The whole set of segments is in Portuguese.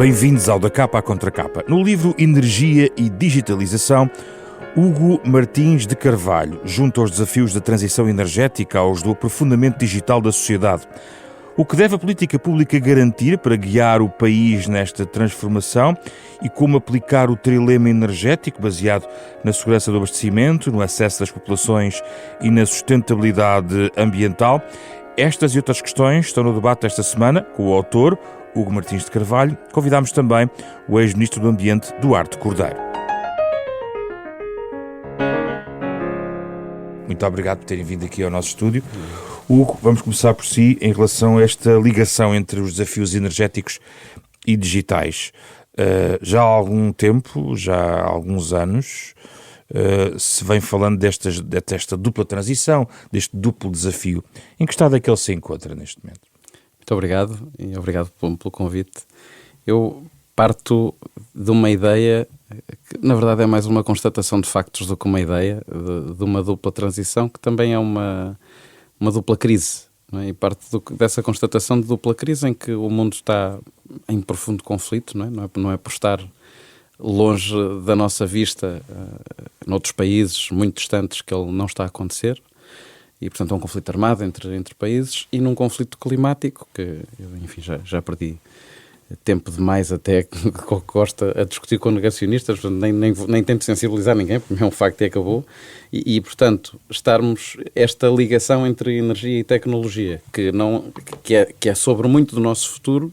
Bem-vindos ao Da Capa à Contracapa. No livro Energia e Digitalização, Hugo Martins de Carvalho junta aos desafios da transição energética aos do aprofundamento digital da sociedade. O que deve a política pública garantir para guiar o país nesta transformação e como aplicar o trilema energético baseado na segurança do abastecimento, no acesso das populações e na sustentabilidade ambiental. Estas e outras questões estão no debate desta semana com o autor, Hugo Martins de Carvalho. Convidámos também o ex-ministro do Ambiente, Duarte Cordeiro. Muito obrigado por terem vindo aqui ao nosso estúdio. Hugo, vamos começar por si em relação a esta ligação entre os desafios energéticos e digitais. Já há algum tempo, já há alguns anos, se vem falando desta dupla transição, deste duplo desafio. Em que estado é que ele se encontra neste momento? Muito obrigado e obrigado pelo convite. Eu parto de uma ideia que, na verdade, é mais uma constatação de factos do que uma ideia, de uma dupla transição, que também é uma dupla crise. Não é? E parte dessa constatação de dupla crise em que o mundo está em profundo conflito, não é por estar longe da nossa vista, noutros países muito distantes, que ele não está a acontecer. E, portanto, é um conflito armado entre países e num conflito climático que, eu, enfim, já perdi tempo demais até que gosta a discutir com negacionistas, portanto, nem tento sensibilizar ninguém, porque é um facto e acabou. E, portanto, esta ligação entre energia e tecnologia, que é sobre muito do nosso futuro,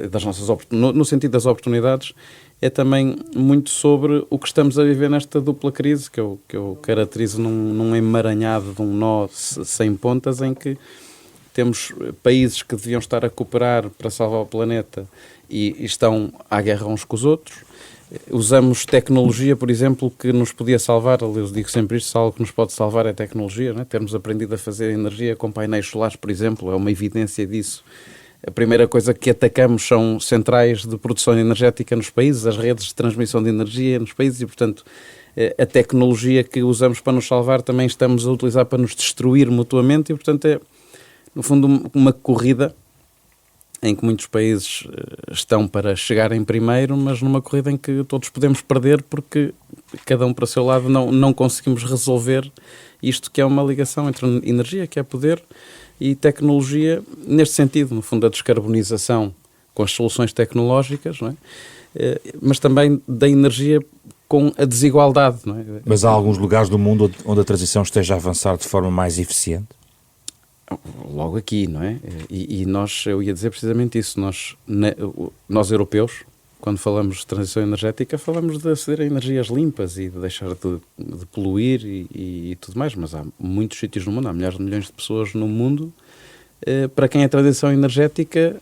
das nossas no sentido das oportunidades, é também muito sobre o que estamos a viver nesta dupla crise, que eu caracterizo num emaranhado de um nó sem pontas, em que temos países que deviam estar a cooperar para salvar o planeta e estão à guerra uns com os outros. Usamos tecnologia, por exemplo, que nos podia salvar. Eu digo sempre isto: algo que nos pode salvar é tecnologia, não é? Termos aprendido a fazer energia com painéis solares, por exemplo, é uma evidência disso. A primeira coisa que atacamos são centrais de produção energética nos países, as redes de transmissão de energia nos países e, portanto, a tecnologia que usamos para nos salvar também estamos a utilizar para nos destruir mutuamente e, portanto, é, no fundo, uma corrida em que muitos países estão para chegar em primeiro, mas numa corrida em que todos podemos perder porque cada um para o seu lado não conseguimos resolver isto, que é uma ligação entre energia, que é poder, e tecnologia, neste sentido, no fundo, a descarbonização com as soluções tecnológicas, não é? Mas também da energia com a desigualdade. Não é? Mas há alguns lugares do mundo onde a transição esteja a avançar de forma mais eficiente? Logo aqui, não é? E eu ia dizer precisamente isso, nós europeus, quando falamos de transição energética, falamos de aceder a energias limpas e de deixar de poluir e tudo mais, mas há muitos sítios no mundo, há milhares de milhões de pessoas no mundo, para quem a transição energética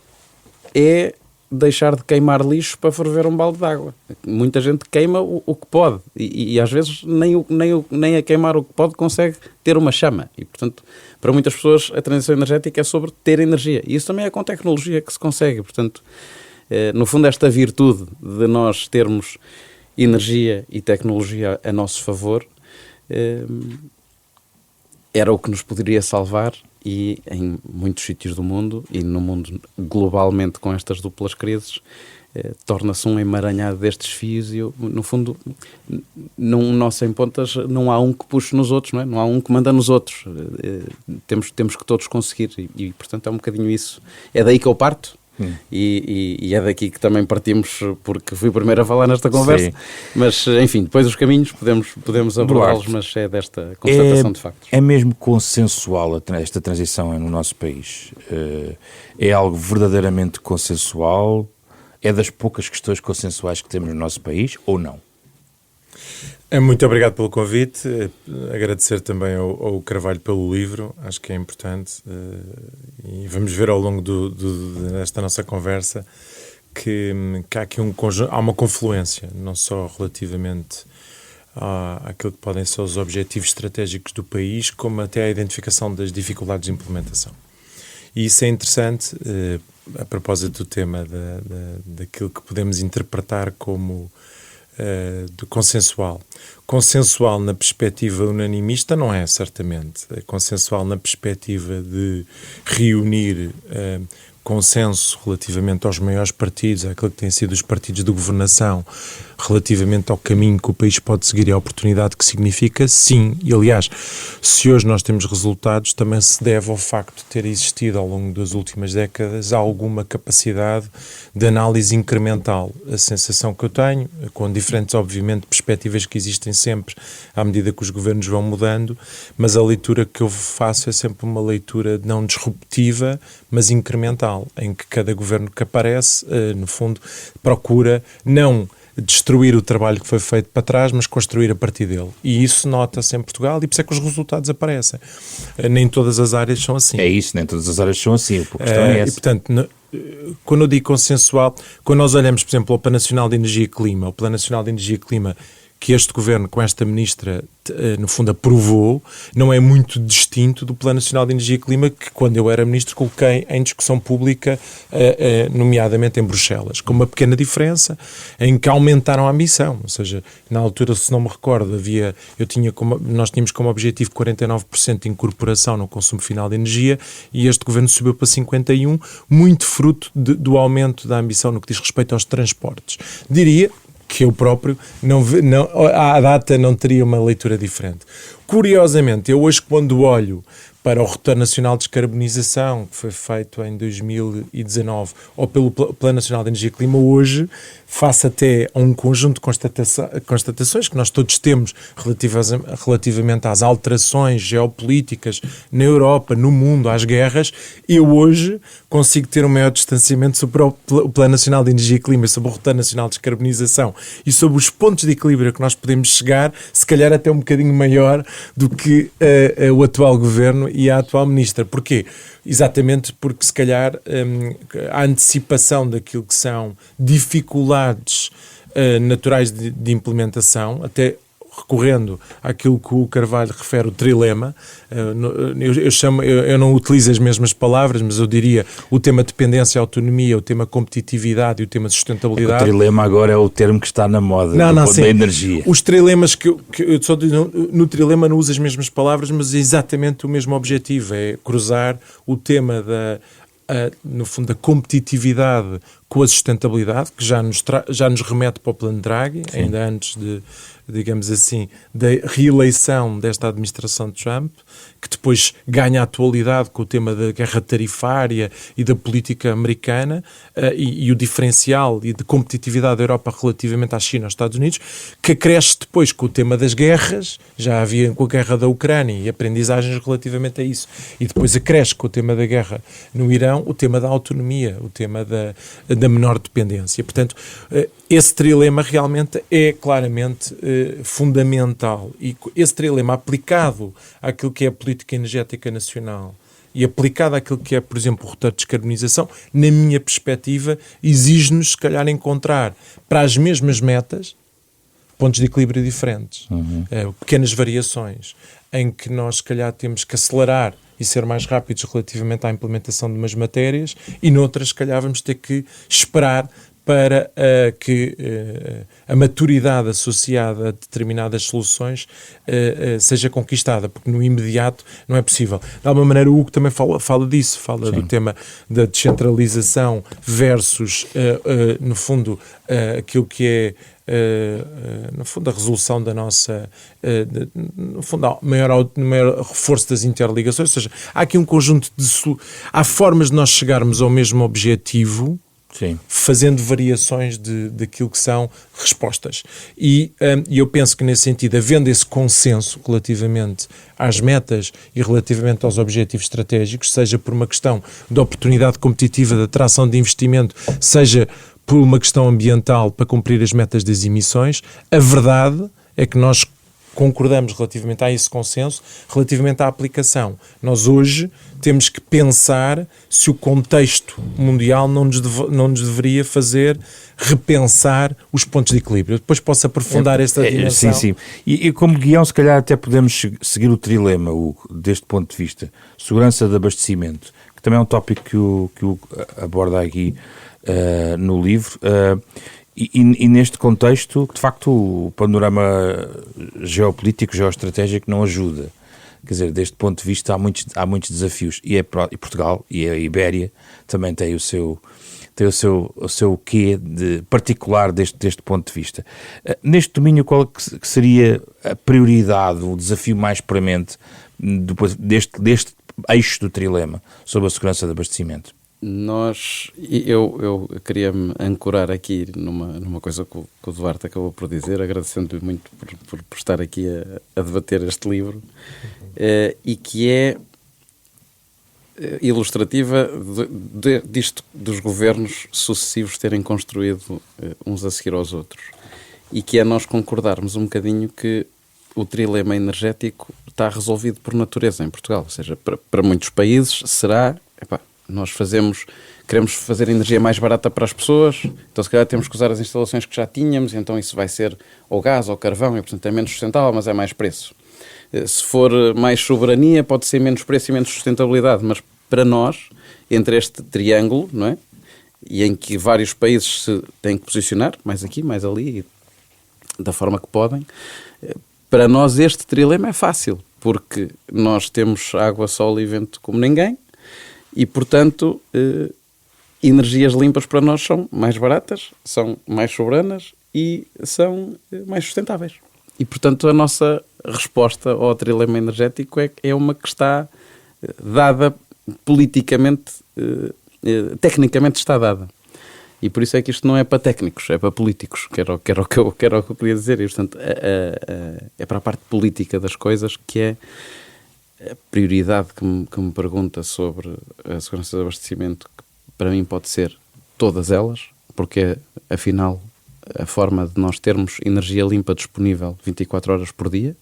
é deixar de queimar lixo para ferver um balde de água. Muita gente queima o que pode e às vezes nem a queimar o que pode consegue ter uma chama. E, portanto, para muitas pessoas a transição energética é sobre ter energia. E isso também é com tecnologia que se consegue. Portanto, no fundo, esta virtude de nós termos energia e tecnologia a nosso favor era o que nos poderia salvar e em muitos sítios do mundo e no mundo globalmente com estas duplas crises torna-se um emaranhado destes fios e, no fundo, num nó sem pontas não há um que puxe nos outros, não é? Não há um que manda nos outros. Temos que todos conseguir e, portanto, é um bocadinho isso. É daí que eu parto. E é daqui que também partimos, porque fui o primeiro a falar nesta conversa. Sim. Mas, enfim, depois os caminhos podemos abordá-los, mas é desta constatação de factos. É mesmo consensual esta transição no nosso país? É algo verdadeiramente consensual? É das poucas questões consensuais que temos no nosso país ou não? Muito obrigado pelo convite, agradecer também ao Carvalho pelo livro, acho que é importante e vamos ver ao longo desta nossa conversa que há aqui há uma confluência, não só relativamente àquilo que podem ser os objetivos estratégicos do país, como até à identificação das dificuldades de implementação. E isso é interessante a propósito do tema daquilo que podemos interpretar como do consensual. Consensual na perspectiva unanimista não é, certamente. É consensual na perspectiva de reunir consenso relativamente aos maiores partidos, àquilo que têm sido os partidos de governação, relativamente ao caminho que o país pode seguir e à oportunidade que significa, sim. E, aliás, se hoje nós temos resultados, também se deve ao facto de ter existido ao longo das últimas décadas alguma capacidade de análise incremental. A sensação que eu tenho, com diferentes, obviamente, perspectivas que existem sempre à medida que os governos vão mudando, mas a leitura que eu faço é sempre uma leitura não disruptiva, mas incremental, em que cada governo que aparece, no fundo, procura não destruir o trabalho que foi feito para trás, mas construir a partir dele. E isso nota-se em Portugal e por isso é que os resultados aparecem. Nem todas as áreas são assim. É isso, nem todas as áreas são assim. A questão é essa. E, portanto, quando eu digo consensual, quando nós olhamos, por exemplo, ao Plano Nacional de Energia e Clima, o Plano Nacional de Energia e Clima que este governo, com esta ministra, no fundo aprovou, não é muito distinto do Plano Nacional de Energia e Clima que, quando eu era ministro, coloquei em discussão pública, nomeadamente em Bruxelas, com uma pequena diferença em que aumentaram a ambição. Ou seja, na altura, se não me recordo, nós tínhamos como objetivo 49% de incorporação no consumo final de energia e este governo subiu para 51%, muito fruto do aumento da ambição no que diz respeito aos transportes. Diria que eu próprio, à data, não teria uma leitura diferente. Curiosamente, eu hoje, quando olho para o Roteiro Nacional de Descarbonização, que foi feito em 2019, ou pelo Plano Nacional de Energia e Clima, hoje, face até a um conjunto de constatações que nós todos temos relativamente às alterações geopolíticas na Europa, no mundo, às guerras, eu hoje consigo ter um maior distanciamento sobre o Plano Nacional de Energia e Clima, sobre o Roteiro Nacional de Descarbonização e sobre os pontos de equilíbrio que nós podemos chegar, se calhar até um bocadinho maior do que o atual governo e a atual ministra. Porquê? Exatamente porque, se calhar, a antecipação daquilo que são dificuldades naturais de implementação, até recorrendo àquilo que o Carvalho refere, o trilema, eu não utilizo as mesmas palavras, mas eu diria o tema dependência e autonomia, o tema competitividade e o tema de sustentabilidade. O trilema agora é o termo que está na moda da energia. Os trilemas que eu só no trilema não uso as mesmas palavras, mas é exatamente o mesmo objetivo, é cruzar o tema no fundo, da competitividade com a sustentabilidade, que já nos remete para o plano Draghi, sim, ainda antes digamos assim, da reeleição desta administração de Trump, que depois ganha atualidade com o tema da guerra tarifária e da política americana e o diferencial e de competitividade da Europa relativamente à China e aos Estados Unidos, que acresce depois com o tema das guerras, já havia com a guerra da Ucrânia e aprendizagens relativamente a isso, e depois acresce com o tema da guerra no Irão, o tema da autonomia, o tema da menor dependência. Portanto, esse trilema realmente é claramente fundamental, e esse trilema aplicado àquilo que é a política energética nacional e aplicado àquilo que é, por exemplo, o roteiro de descarbonização, na minha perspectiva, exige-nos, se calhar, encontrar para as mesmas metas pontos de equilíbrio diferentes, pequenas variações, em que nós, se calhar, temos que acelerar e ser mais rápidos relativamente à implementação de umas matérias, e noutras, se calhar, vamos ter que esperar para que a maturidade associada a determinadas soluções seja conquistada, porque no imediato não é possível. De alguma maneira, o Hugo também fala disso, fala, sim, do tema da descentralização versus, no fundo, aquilo que é, no fundo, a resolução da nossa, no fundo, maior reforço das interligações. Ou seja, há aqui um conjunto há formas de nós chegarmos ao mesmo objetivo, sim, fazendo variações daquilo que são respostas. E eu penso que, nesse sentido, havendo esse consenso relativamente às metas e relativamente aos objetivos estratégicos, seja por uma questão de oportunidade competitiva, de atração de investimento, seja por uma questão ambiental para cumprir as metas das emissões, a verdade é que nós concordamos relativamente a esse consenso, relativamente à aplicação. Nós hoje temos que pensar se o contexto mundial não nos deveria fazer repensar os pontos de equilíbrio. Eu depois posso aprofundar esta dimensão. Sim, sim. E como guião, se calhar até podemos seguir o trilema, deste ponto de vista. Segurança de abastecimento, que também é um tópico que o aborda aqui no livro. E neste contexto, de facto, o panorama geopolítico, geoestratégico não ajuda. Quer dizer, deste ponto de vista há muitos desafios, e Portugal e a Ibéria também têm o seu quê de particular deste ponto de vista. Neste domínio, qual que seria a prioridade, o desafio mais premente deste eixo do trilema sobre a segurança de abastecimento? Eu queria-me ancorar aqui numa coisa que o Duarte acabou por dizer, agradecendo-lhe muito por estar aqui a debater este livro, e que é ilustrativa disto dos governos sucessivos terem construído uns a seguir aos outros, e que é nós concordarmos um bocadinho que o trilema energético está resolvido por natureza em Portugal. Ou seja, para muitos países será... nós queremos fazer energia mais barata para as pessoas, então se calhar temos que usar as instalações que já tínhamos, e então isso vai ser ou gás ou carvão, e portanto é menos sustentável, mas é mais preço. Se for mais soberania, pode ser menos preço e menos sustentabilidade, mas para nós, entre este triângulo, não é? E em que vários países se têm que posicionar, mais aqui, mais ali, da forma que podem, para nós este trilema é fácil, porque nós temos água, sol e vento como ninguém, e, portanto, energias limpas para nós são mais baratas, são mais soberanas e são mais sustentáveis. E, portanto, a nossa resposta ao trilema energético é uma que está dada politicamente, tecnicamente está dada. E por isso é que isto não é para técnicos, é para políticos, que era o que eu queria dizer. E, portanto, é para a parte política das coisas, que é a prioridade que me pergunta sobre a segurança de abastecimento, que para mim pode ser todas elas, porque afinal a forma de nós termos energia limpa disponível 24 horas por dia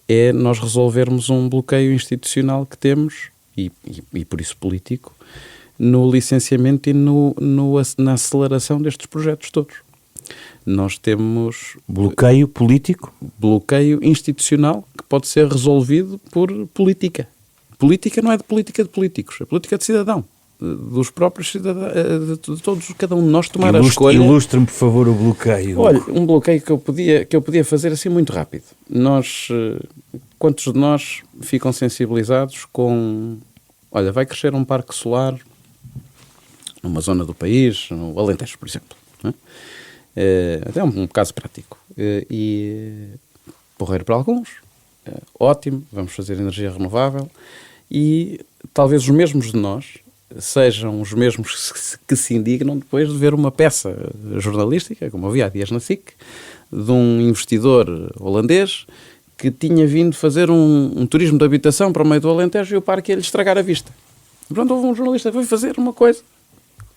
é nós resolvermos um bloqueio institucional que temos, e por isso político, no licenciamento e na aceleração destes projetos todos. Nós temos... Bloqueio político? Bloqueio institucional que pode ser resolvido por política. Política não é de políticos, é política de cidadão. Dos próprios cidadãos, de todos, cada um de nós tomar a escolha. Ilustre-me, por favor, o bloqueio. Olha, um bloqueio que eu podia fazer assim muito rápido. Quantos de nós ficam sensibilizados com... Olha, vai crescer um parque solar numa zona do país, no Alentejo, por exemplo. Não é? Até um caso prático. E porreiro para alguns. Ótimo, vamos fazer energia renovável. E talvez os mesmos de nós sejam os mesmos que se indignam depois de ver uma peça jornalística, como havia há dias na SIC, de um investidor holandês que tinha vindo fazer um turismo de habitação para o meio do Alentejo, e o parque ia-lhe estragar a vista. E pronto, houve um jornalista que foi fazer uma coisa.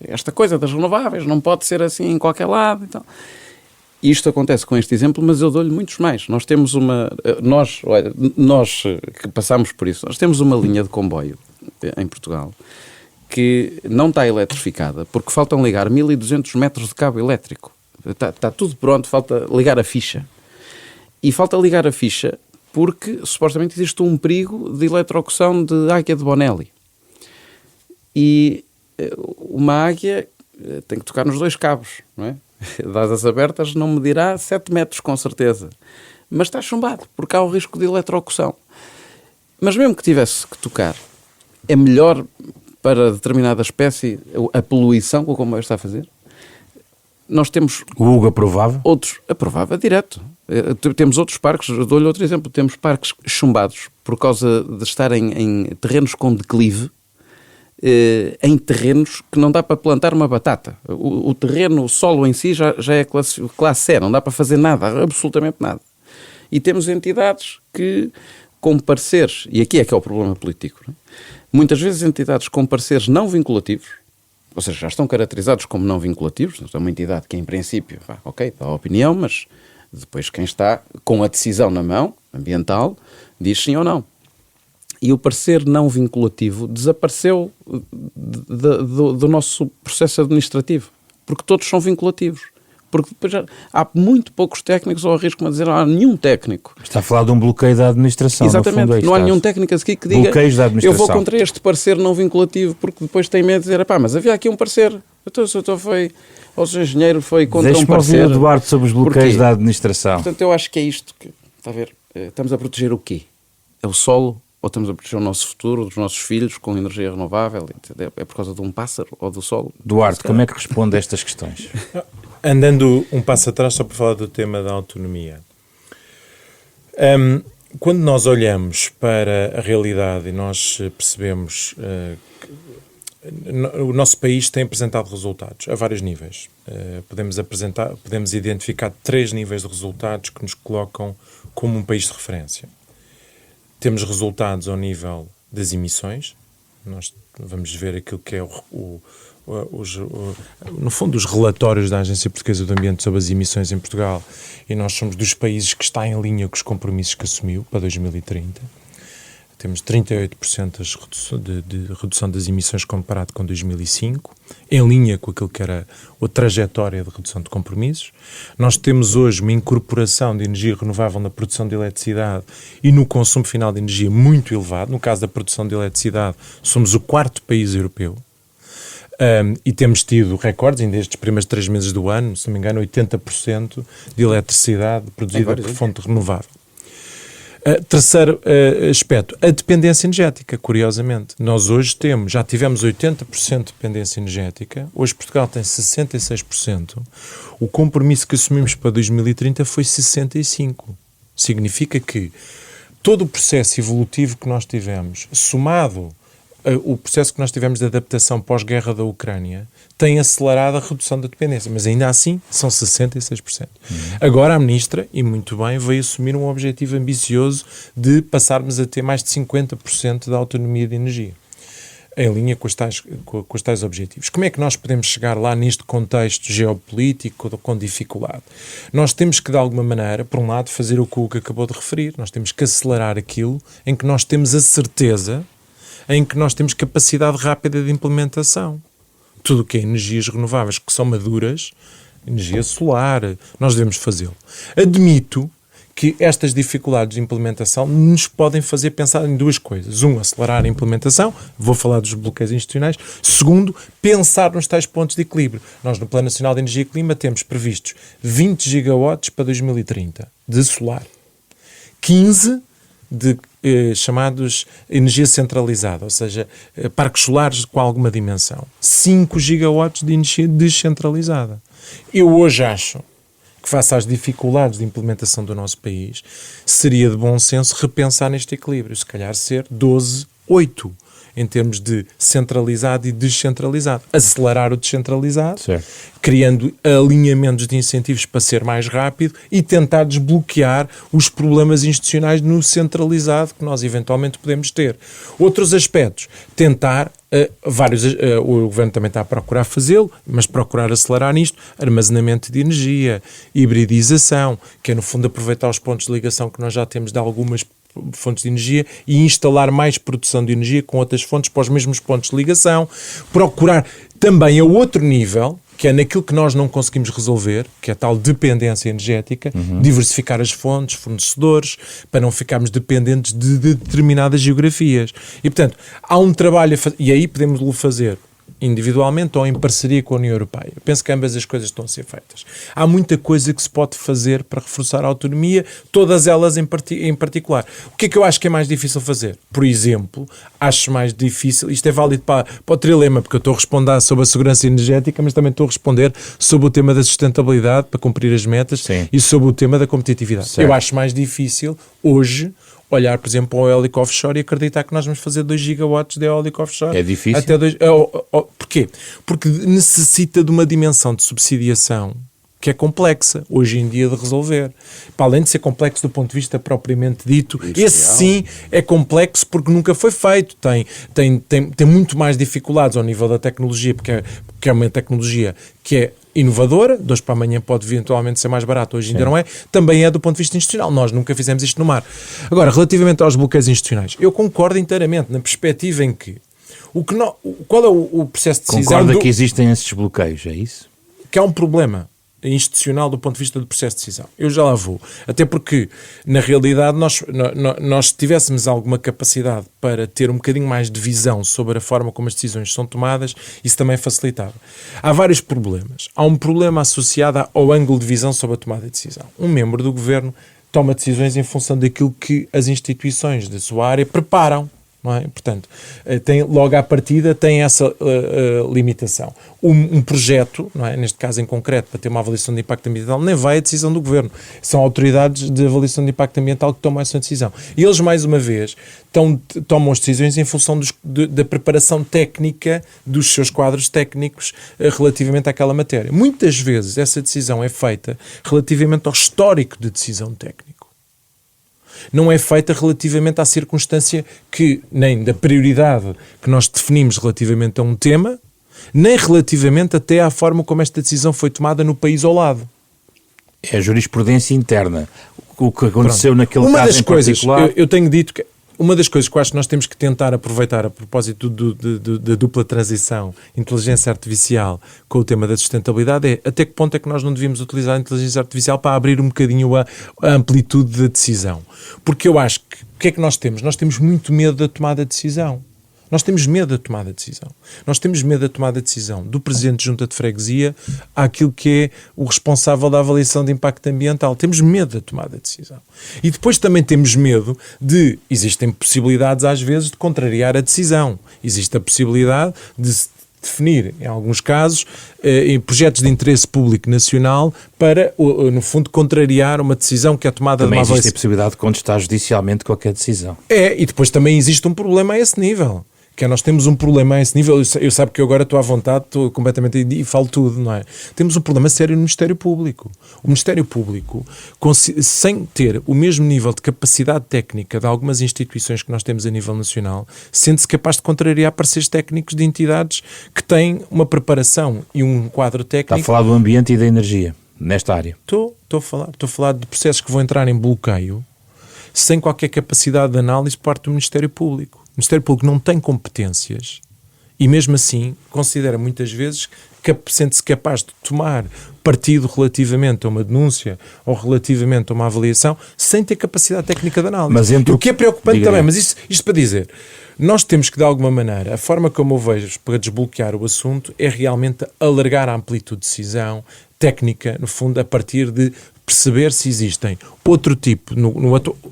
Esta coisa das renováveis não pode ser assim em qualquer lado. Então. Isto acontece com este exemplo, mas eu dou-lhe muitos mais. Nós temos nós que passamos por isso, nós temos uma linha de comboio em Portugal que não está eletrificada, porque faltam ligar 1200 metros de cabo elétrico. Está tudo pronto, falta ligar a ficha. E falta ligar a ficha porque supostamente existe um perigo de eletrocução de águia de Bonelli. E uma águia tem que tocar nos dois cabos, não é? De asas abertas não medirá 7 metros com certeza. Mas está chumbado, porque há o risco de eletrocução. Mas mesmo que tivesse que tocar, é melhor para determinada espécie a poluição que o comboio está a fazer? Nós temos... O Hugo aprovava? Aprovava direto. Temos outros parques, dou-lhe outro exemplo, temos parques chumbados por causa de estarem em terrenos com declive, em terrenos que não dá para plantar uma batata. O terreno, o solo em si já é classe C, não dá para fazer nada, absolutamente nada. E temos entidades que, com pareceres, e aqui é que é o problema político, não é? Muitas vezes entidades com pareceres não vinculativos, ou seja, já estão caracterizados como não vinculativos, é uma entidade que em princípio, ok, dá a opinião, mas depois quem está com a decisão na mão, ambiental, diz sim ou não. E o parecer não vinculativo desapareceu do nosso processo administrativo, porque todos são vinculativos. Porque depois há muito poucos técnicos, ou arrisco-me a dizer, não há nenhum técnico. Está a falar de um bloqueio da administração. Exatamente, no fundo, não há nenhum técnico aqui que diga eu vou contra este parecer não vinculativo, porque depois tem medo de dizer, mas havia aqui um parecer, o seu engenheiro foi contra um parecer. Deixe-me ouvir o Duarte sobre os bloqueios da administração. Portanto, eu acho que é isto que, está a ver, estamos a proteger o quê? é o solo, ou estamos a proteger o nosso futuro, dos nossos filhos com energia renovável? É por causa de um pássaro ou do solo? Duarte, como é que responde a estas questões? Andando um passo atrás, só para falar do tema da autonomia. Quando nós olhamos para a realidade e nós percebemos que o nosso país tem apresentado resultados a vários níveis. Podemos identificar 3 níveis de resultados que nos colocam como um país de referência. Temos resultados ao nível das emissões. Nós vamos ver aquilo que é no fundo, os relatórios da Agência Portuguesa do Ambiente sobre as emissões em Portugal, e nós somos dos países que está em linha com os compromissos que assumiu para 2030. Temos 38% de redução das emissões comparado com 2005, em linha com aquilo que era a trajetória de redução de compromissos. Nós temos hoje uma incorporação de energia renovável na produção de eletricidade e no consumo final de energia muito elevado. No caso da produção de eletricidade, somos o 4º país europeu. E temos tido recordes, ainda estes primeiros 3 meses do ano, se não me engano, 80% de eletricidade produzida por fonte renovável. Terceiro aspecto, a dependência energética, curiosamente. Nós hoje já tivemos 80% de dependência energética, hoje Portugal tem 66%, o compromisso que assumimos para 2030 foi 65%. Significa que todo o processo evolutivo que nós tivemos, somado o processo que nós tivemos de adaptação pós-guerra da Ucrânia, tem acelerado a redução da dependência, mas ainda assim são 66%. Agora a Ministra, e muito bem, veio assumir um objetivo ambicioso de passarmos a ter mais de 50% da autonomia de energia, em linha com os tais objetivos. Como é que nós podemos chegar lá neste contexto geopolítico com dificuldade? Nós temos que, de alguma maneira, por um lado, fazer o que o Hugo acabou de referir, nós temos que acelerar aquilo em que nós temos a certeza, em que nós temos capacidade rápida de implementação. Tudo o que é energias renováveis que são maduras, energia solar, nós devemos fazê-lo. Admito que estas dificuldades de implementação nos podem fazer pensar em 2 coisas. 1, acelerar a implementação, vou falar dos bloqueios institucionais. 2, pensar nos tais pontos de equilíbrio. Nós, no Plano Nacional de Energia e Clima, temos previstos 20 gigawatts para 2030 de solar, 15 de chamados energia centralizada, ou seja, parques solares com alguma dimensão, 5 gigawatts de energia descentralizada. Eu hoje acho que, face às dificuldades de implementação do nosso país, seria de bom senso repensar neste equilíbrio, se calhar ser 12-8, em termos de centralizado e descentralizado. Acelerar o descentralizado, certo, criando alinhamentos de incentivos para ser mais rápido e tentar desbloquear os problemas institucionais no centralizado que nós eventualmente podemos ter. Outros aspectos, tentar o Governo também está a procurar fazê-lo, mas procurar acelerar nisto, armazenamento de energia, hibridização, que é no fundo aproveitar os pontos de ligação que nós já temos de algumas fontes de energia e instalar mais produção de energia com outras fontes para os mesmos pontos de ligação, procurar também a outro nível, que é naquilo que nós não conseguimos resolver, que é a tal dependência energética, diversificar as fontes, fornecedores, para não ficarmos dependentes de determinadas geografias. E, portanto, há um trabalho a fazer, e aí podemos-lo fazer individualmente ou em parceria com a União Europeia. Eu penso que ambas as coisas estão a ser feitas. Há muita coisa que se pode fazer para reforçar a autonomia, todas elas em particular. O que é que eu acho que é mais difícil fazer? Por exemplo, acho mais difícil, isto é válido para o trilema, porque eu estou a responder sobre a segurança energética, mas também estou a responder sobre o tema da sustentabilidade, para cumprir as metas, sim, e sobre o tema da competitividade. Certo. Eu acho mais difícil, hoje, olhar, por exemplo, para o eólico offshore e acreditar que nós vamos fazer 2 gigawatts de eólico offshore. É difícil. Porquê? Porque necessita de uma dimensão de subsidiação que é complexa, hoje em dia, de resolver. Para além de ser complexo do ponto de vista propriamente dito, esse sim é complexo porque nunca foi feito. Tem muito mais dificuldades ao nível da tecnologia, porque é uma tecnologia que é inovadora, de hoje para amanhã pode eventualmente ser mais barato, hoje ainda não é, também é do ponto de vista institucional. Nós nunca fizemos isto no mar. Agora, relativamente aos bloqueios institucionais, eu concordo inteiramente na perspectiva em que qual é o processo de decisão... Concorda que existem esses bloqueios, é isso? Que há um problema institucional do ponto de vista do processo de decisão. Eu já lá vou. Até porque, na realidade, nós tivéssemos alguma capacidade para ter um bocadinho mais de visão sobre a forma como as decisões são tomadas, isso também facilitava. Há vários problemas. Há um problema associado ao ângulo de visão sobre a tomada de decisão. Um membro do Governo toma decisões em função daquilo que as instituições da sua área preparam. Não é? Portanto, logo à partida tem essa limitação. Um projeto, não é? Neste caso em concreto, para ter uma avaliação de impacto ambiental, nem vai à decisão do Governo. São autoridades de avaliação de impacto ambiental que tomam essa decisão. E eles, mais uma vez, tomam as decisões em função da preparação técnica dos seus quadros técnicos relativamente àquela matéria. Muitas vezes essa decisão é feita relativamente ao histórico de decisão técnica. Não é feita relativamente à circunstância nem da prioridade que nós definimos relativamente a um tema, nem relativamente até à forma como esta decisão foi tomada no país ao lado. É a jurisprudência interna. O que aconteceu naquele uma caso das em coisas, particular... eu tenho dito que uma das coisas que eu acho que nós temos que tentar aproveitar a propósito da dupla transição, inteligência artificial, com o tema da sustentabilidade, é até que ponto é que nós não devíamos utilizar a inteligência artificial para abrir um bocadinho a amplitude da decisão. Porque eu acho que o que é que nós temos? Nós temos muito medo da tomada de decisão. Nós temos medo da tomada de decisão. Nós temos medo da tomada de decisão do Presidente de Junta de Freguesia àquilo que é o responsável da avaliação de impacto ambiental. Temos medo da tomada de decisão. E depois também temos medo existem possibilidades às vezes de contrariar a decisão. Existe a possibilidade de se definir, em alguns casos, em projetos de interesse público nacional para, no fundo, contrariar uma decisão que é tomada também de uma avaliação. Existe a possibilidade de contestar judicialmente qualquer decisão. E depois também existe um problema a esse nível. Que nós temos um problema a esse nível, eu sabe que eu agora estou à vontade, estou completamente e falo tudo, não é? Temos um problema sério no Ministério Público. O Ministério Público, sem ter o mesmo nível de capacidade técnica de algumas instituições que nós temos a nível nacional, sente-se capaz de contrariar pareceres técnicos de entidades que têm uma preparação e um quadro técnico. Está a falar do ambiente e da energia, nesta área. Estou a falar de processos que vão entrar em bloqueio sem qualquer capacidade de análise por parte do Ministério Público. O Ministério Público não tem competências e, mesmo assim, considera muitas vezes que sente-se capaz de tomar partido relativamente a uma denúncia ou relativamente a uma avaliação sem ter capacidade técnica de análise. O que é preocupante também, mas isto para dizer, nós temos que, de alguma maneira, a forma como eu vejo para desbloquear o assunto é realmente alargar a amplitude de decisão técnica, no fundo, a partir de perceber se existem outro tipo.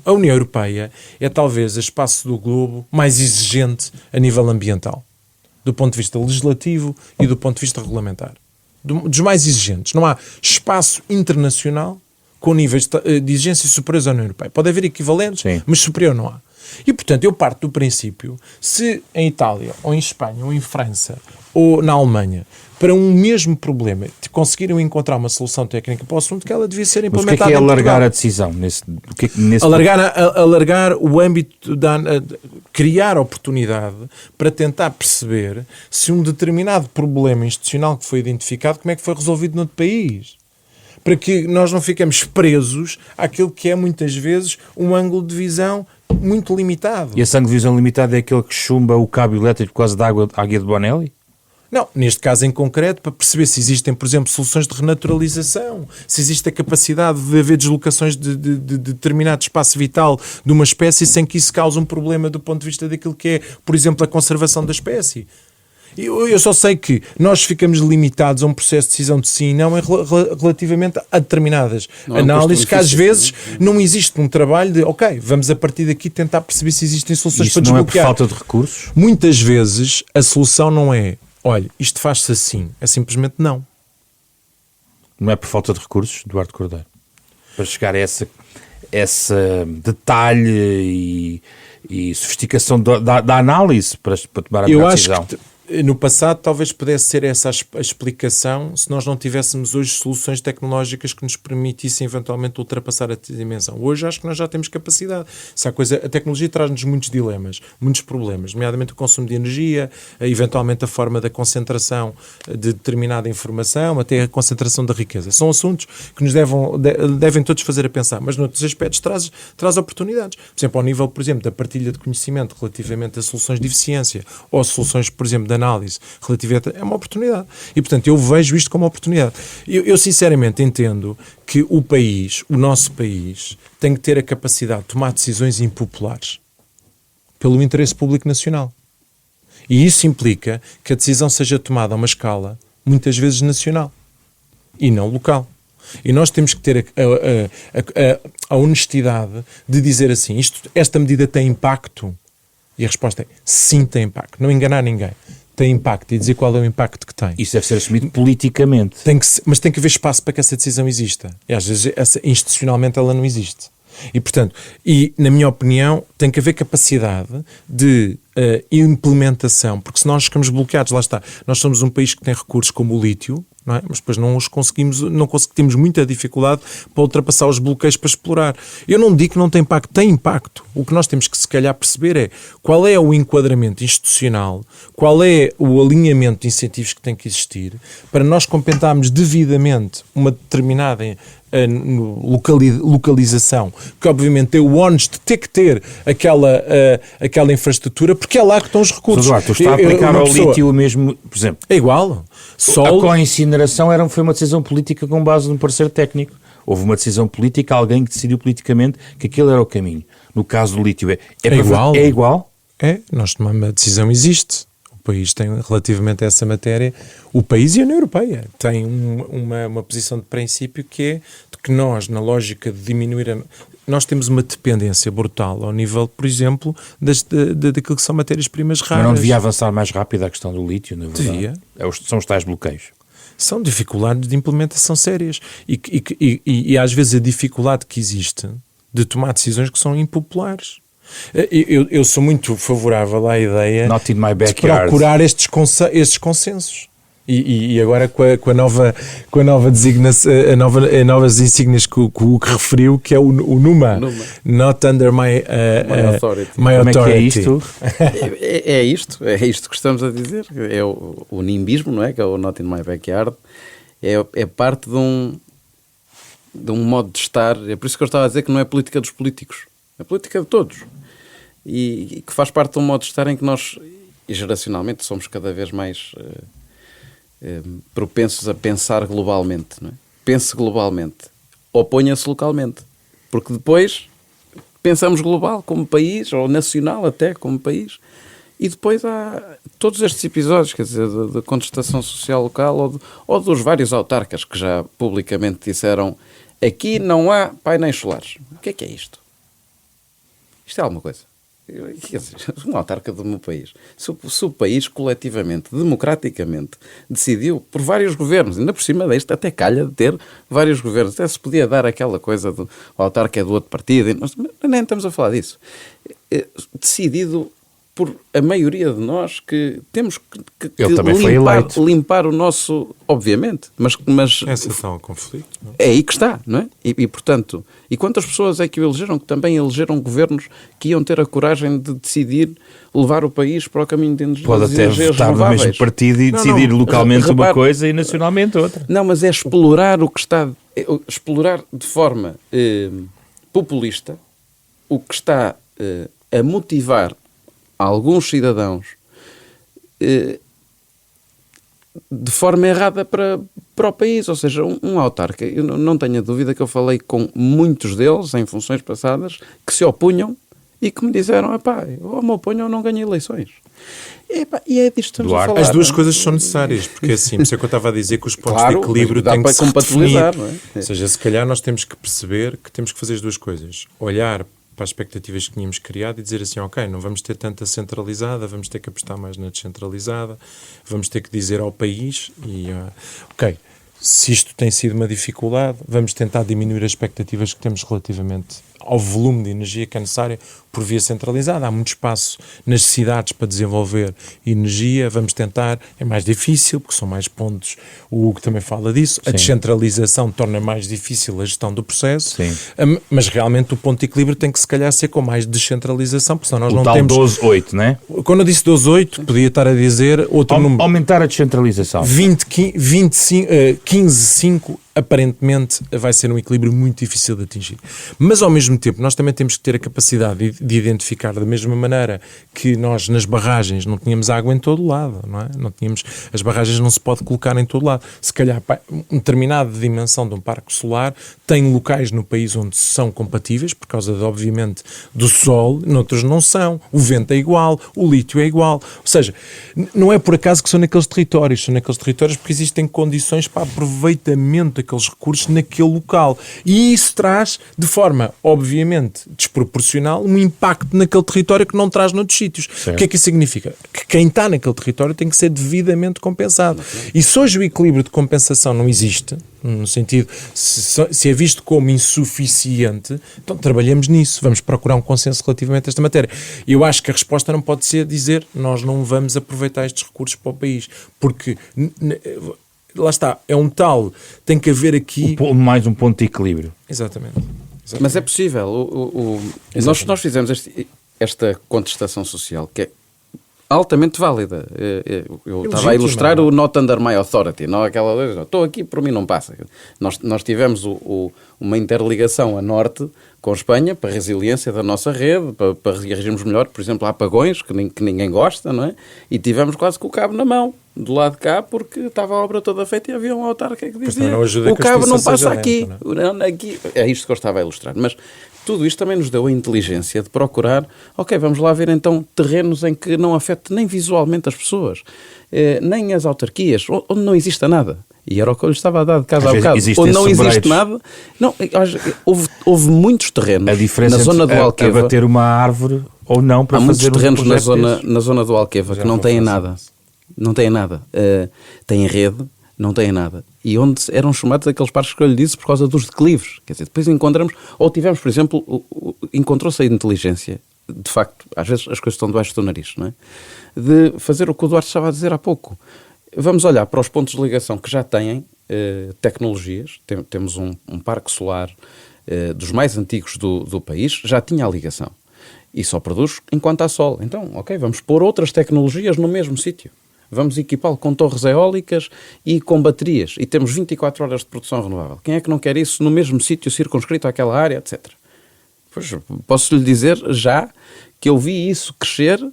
A União Europeia é talvez o espaço do globo mais exigente a nível ambiental, do ponto de vista legislativo e do ponto de vista regulamentar. Dos mais exigentes. Não há espaço internacional com níveis de exigência superiores à União Europeia. Pode haver equivalentes, sim, mas superior não há. E, portanto, eu parto do princípio, se em Itália, ou em Espanha, ou em França, ou na Alemanha, para um mesmo problema, conseguiram encontrar uma solução técnica para o assunto, que ela devia ser implementada. Mas o que é alargar a decisão? Alargar o âmbito, criar oportunidade para tentar perceber se um determinado problema institucional que foi identificado, como é que foi resolvido noutro país. Para que nós não fiquemos presos àquilo que é, muitas vezes, um ângulo de visão muito limitado. E esse ângulo de visão limitado é aquele que chumba o cabo elétrico por causa da águia de Bonelli? Não, neste caso em concreto, para perceber se existem, por exemplo, soluções de renaturalização, se existe a capacidade de haver deslocações de determinado espaço vital de uma espécie sem que isso cause um problema do ponto de vista daquilo que é, por exemplo, a conservação da espécie. Eu só sei que nós ficamos limitados a um processo de decisão de sim e não relativamente a determinadas análises que às vezes não existe um trabalho de, ok, vamos a partir daqui tentar perceber se existem soluções para desbloquear. Isso não é por falta de recursos? Muitas vezes a solução não é, olha, isto faz-se assim, é simplesmente não. Não é por falta de recursos, Eduardo Cordeiro? Para chegar a esse detalhe e sofisticação da análise para tomar a melhor decisão? Acho que no passado talvez pudesse ser essa a explicação se nós não tivéssemos hoje soluções tecnológicas que nos permitissem eventualmente ultrapassar a dimensão. Hoje acho que nós já temos capacidade. A tecnologia traz-nos muitos dilemas, muitos problemas, nomeadamente o consumo de energia, eventualmente a forma da concentração de determinada informação, até a concentração da riqueza. São assuntos que nos devem todos fazer a pensar, mas noutros aspectos traz oportunidades. Por exemplo, ao nível, por exemplo, da partilha de conhecimento relativamente a soluções de eficiência ou soluções, por exemplo, da análise relativamente, é uma oportunidade. E, portanto, eu vejo isto como uma oportunidade. Eu sinceramente entendo que o nosso país, tem que ter a capacidade de tomar decisões impopulares pelo interesse público nacional. E isso implica que a decisão seja tomada a uma escala, muitas vezes nacional, e não local. E nós temos que ter a honestidade de dizer assim, esta medida tem impacto? E a resposta é, sim, tem impacto. Não enganar ninguém. Tem impacto e dizer qual é o impacto que tem. Isso deve ser assumido politicamente. Mas tem que haver espaço para que essa decisão exista. E às vezes, institucionalmente, ela não existe. E, portanto, na minha opinião, tem que haver capacidade de implementação, porque se nós ficamos bloqueados, lá está, nós somos um país que tem recursos como o lítio, não é? Mas depois não temos muita dificuldade para ultrapassar os bloqueios para explorar. Eu não digo que não tem impacto, tem impacto. O que nós temos que se calhar perceber é qual é o enquadramento institucional, qual é o alinhamento de incentivos que tem que existir para nós complementarmos devidamente uma determinada localização, que obviamente tem o ónus de ter que ter aquela infraestrutura, porque é lá que estão os recursos. Eduardo, tu está a aplicar ao lítio o mesmo, por exemplo. É igual. A incineração foi uma decisão política com base num parecer técnico. Houve uma decisão política, alguém que decidiu politicamente que aquele era o caminho. No caso do lítio é igual? É igual? É, nós tomamos a decisão, existe. O país tem, relativamente a essa matéria, o país e a União Europeia tem uma posição de princípio que é de que nós, na lógica de diminuir nós temos uma dependência brutal ao nível, por exemplo, daquilo que são matérias-primas raras. Mas não devia avançar mais rápido a questão do lítio, na verdade? Devia. São os tais bloqueios. São dificuldades de implementação sérias. E às vezes a dificuldade que existe de tomar decisões que são impopulares. Eu sou muito favorável à ideia de procurar estes consensos. E agora com a nova designação, as novas insígnias que o Hugo referiu, que é o NUMA. Not under my authority. Como é que é isto? É isto que estamos a dizer. É o nimbismo, não é? Que é o Not in my backyard. É parte de um modo de estar. É por isso que eu estava a dizer que não é política dos políticos. É política de todos. E que faz parte de um modo de estar em que nós, e geracionalmente, somos cada vez mais propensos a pensar globalmente, não é? Pense globalmente, oponha-se localmente, porque depois pensamos global como país, ou nacional até como país, e depois há todos estes episódios, quer dizer, da contestação social local ou dos vários autarcas que já publicamente disseram aqui não há painéis solares. O que é isto? Isto é alguma coisa. Quer dizer, uma autarca do meu país. Se o país coletivamente, democraticamente, decidiu por vários governos, ainda por cima deste, até calha de ter vários governos, até se podia dar aquela coisa do autarca é do outro partido, nós nem estamos a falar disso. Decidido por a maioria de nós que temos que limpar o nosso, obviamente, mas essa está um conflito, não? É aí que está, não é? E portanto, e quantas pessoas é que o elegeram, que também elegeram governos que iam ter a coragem de decidir levar o país para o caminho de energias renováveis? Pode até votar no mesmo partido e decidir localmente uma coisa e nacionalmente outra. Não, mas é explorar o que está, explorar de forma populista o que está a motivar alguns cidadãos de forma errada para o país, ou seja, um autarca. Eu não tenho a dúvida que eu falei com muitos deles em funções passadas que se opunham e que me disseram, ou me oponho ou não ganho eleições. E é disto que estamos a falar. As duas coisas são necessárias, porque assim, por isso é que eu estava a dizer que os pontos de equilíbrio têm que se redefinir. Não é? Ou seja, se calhar nós temos que perceber que temos que fazer as duas coisas. Olhar para as expectativas que tínhamos criado e dizer assim, ok, não vamos ter tanta centralizada, vamos ter que apostar mais na descentralizada, vamos ter que dizer ao país ok, se isto tem sido uma dificuldade, vamos tentar diminuir as expectativas que temos relativamente ao volume de energia que é necessário por via centralizada. Há muito espaço nas cidades para desenvolver energia, vamos tentar, é mais difícil porque são mais pontos, o Hugo também fala disso, a descentralização torna mais difícil a gestão do processo, mas realmente o ponto de equilíbrio tem que se calhar ser com mais descentralização, porque senão nós não temos... O tal 12-8, não é? Quando eu disse 12-8, podia estar a dizer outro número. Aumentar a descentralização. 15-5 aparentemente vai ser um equilíbrio muito difícil de atingir. Mas ao mesmo tempo nós também temos que ter a capacidade de identificar da mesma maneira que nós nas barragens não tínhamos água em todo lado, não é? As barragens não se pode colocar em todo lado. Se calhar uma determinada dimensão de um parque solar tem locais no país onde são compatíveis por causa obviamente do sol, noutros não são, o vento é igual, o lítio é igual, ou seja, não é por acaso que são naqueles territórios porque existem condições para aproveitamento daqueles recursos naquele local. E isso traz, de forma, obviamente, desproporcional, um impacto naquele território que não traz noutros sítios. Certo. O que é que isso significa? Que quem está naquele território tem que ser devidamente compensado. E se hoje o equilíbrio de compensação não existe, no sentido, se é visto como insuficiente, então trabalhemos nisso, vamos procurar um consenso relativamente a esta matéria. E eu acho que a resposta não pode ser dizer nós não vamos aproveitar estes recursos para o país, porque lá está, é um tal, tem que haver aqui... Mais um ponto de equilíbrio. Exatamente. Mas é possível. Nós fizemos esta contestação social, que é altamente válida. Eu estava a ilustrar o not under my authority, não aquela coisa, estou aqui, por mim não passa. Nós tivemos uma interligação a norte com Espanha para a resiliência da nossa rede, para reagirmos melhor, por exemplo, a apagões, que ninguém gosta, não é? E tivemos quase com o cabo na mão, do lado de cá, porque estava a obra toda feita e havia um autarca que dizia o cabo não passa aqui. Aqui. É isto que eu estava a ilustrar. Mas tudo isto também nos deu a inteligência de procurar, ok, vamos lá ver então terrenos em que não afete nem visualmente as pessoas, nem as autarquias, onde não exista nada. E era o que eu lhe estava a dar de casa a bocado. Onde não existe nada. Não, houve muitos terrenos a diferença na zona do Alqueva. Abater uma árvore ou não para fazer muitos terrenos projeto na zona do Alqueva que não têm nada. Não têm nada. Têm rede, não têm nada. E onde eram chamados aqueles parques que eu lhe disse por causa dos declives. Quer dizer, depois encontramos, ou tivemos, por exemplo, encontrou-se a inteligência, de facto, às vezes as coisas estão debaixo do nariz, não é? De fazer o que o Duarte estava a dizer há pouco. Vamos olhar para os pontos de ligação que já têm tecnologias. Temos um parque solar dos mais antigos do país, já tinha a ligação. E só produz enquanto há sol. Então, ok, vamos pôr outras tecnologias no mesmo sítio. Vamos equipá-lo com torres eólicas e com baterias. E temos 24 horas de produção renovável. Quem é que não quer isso no mesmo sítio, circunscrito àquela área, etc. Pois, posso-lhe dizer já que eu vi isso crescer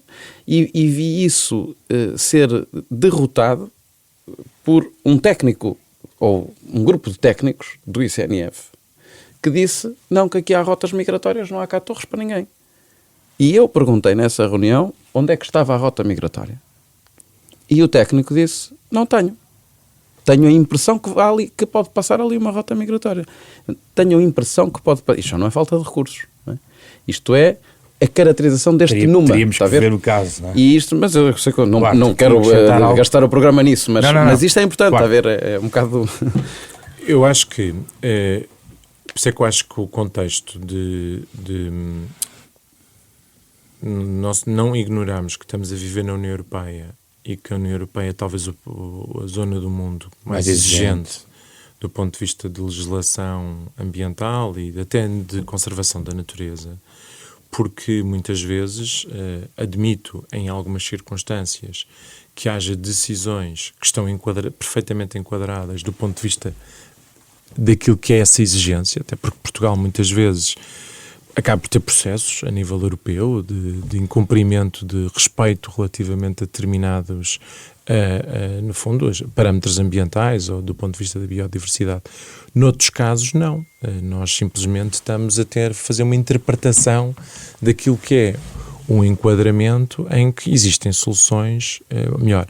e vi isso ser derrotado por um técnico, ou um grupo de técnicos do ICNF, que disse, não, que aqui há rotas migratórias, não há cá torres para ninguém. E eu perguntei nessa reunião onde é que estava a rota migratória. E o técnico disse, não tenho. Tenho a impressão que pode passar ali uma rota migratória. Tenho a impressão que pode... Isto já não é falta de recursos. Não é? Isto é a caracterização deste número. Teríamos que ver o caso, não é? E isto, mas eu sei que eu claro, não quero gastar o programa nisso, mas, não. mas isto é importante, claro. está a ver? É um bocado... Eu acho que... por isso é que eu acho que o contexto de nós não ignorarmos que estamos a viver na União Europeia e que a União Europeia é talvez a zona do mundo mais exigente do ponto de vista de legislação ambiental e até de conservação da natureza, porque muitas vezes admito em algumas circunstâncias que haja decisões que estão perfeitamente enquadradas do ponto de vista daquilo que é essa exigência, até porque Portugal muitas vezes acaba por ter processos a nível europeu de incumprimento de respeito relativamente a determinados, no fundo, parâmetros ambientais ou do ponto de vista da biodiversidade. Noutros casos, não. Nós simplesmente estamos a fazer uma interpretação daquilo que é um enquadramento em que existem soluções melhor.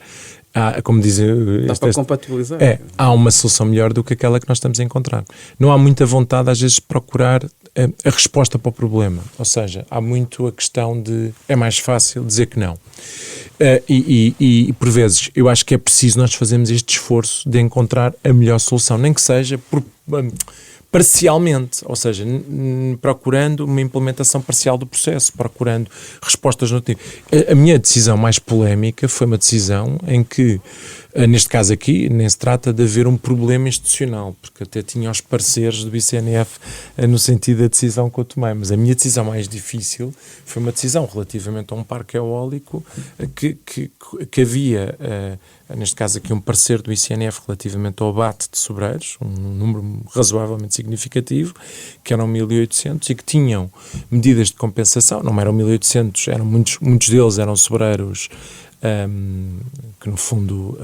Como dizem... Dá para compatibilizar. Há uma solução melhor do que aquela que nós estamos a encontrar. Não há muita vontade, às vezes, de procurar a resposta para o problema. Ou seja, há muito a questão de... É mais fácil dizer que não. E por vezes, eu acho que é preciso nós fazermos este esforço de encontrar a melhor solução. Nem que seja parcialmente, ou seja, procurando uma implementação parcial do processo, procurando respostas no tempo. A minha decisão mais polémica foi uma decisão em que, neste caso aqui, nem se trata de haver um problema institucional, porque até tinha os pareceres do ICNF no sentido da decisão que eu tomei, mas a minha decisão mais difícil foi uma decisão relativamente a um parque eólico que havia... neste caso aqui um parecer do ICNF relativamente ao abate de sobreiros, um número razoavelmente significativo, que eram 1.800 e que tinham medidas de compensação, não eram 1.800, eram muitos deles eram sobreiros que no fundo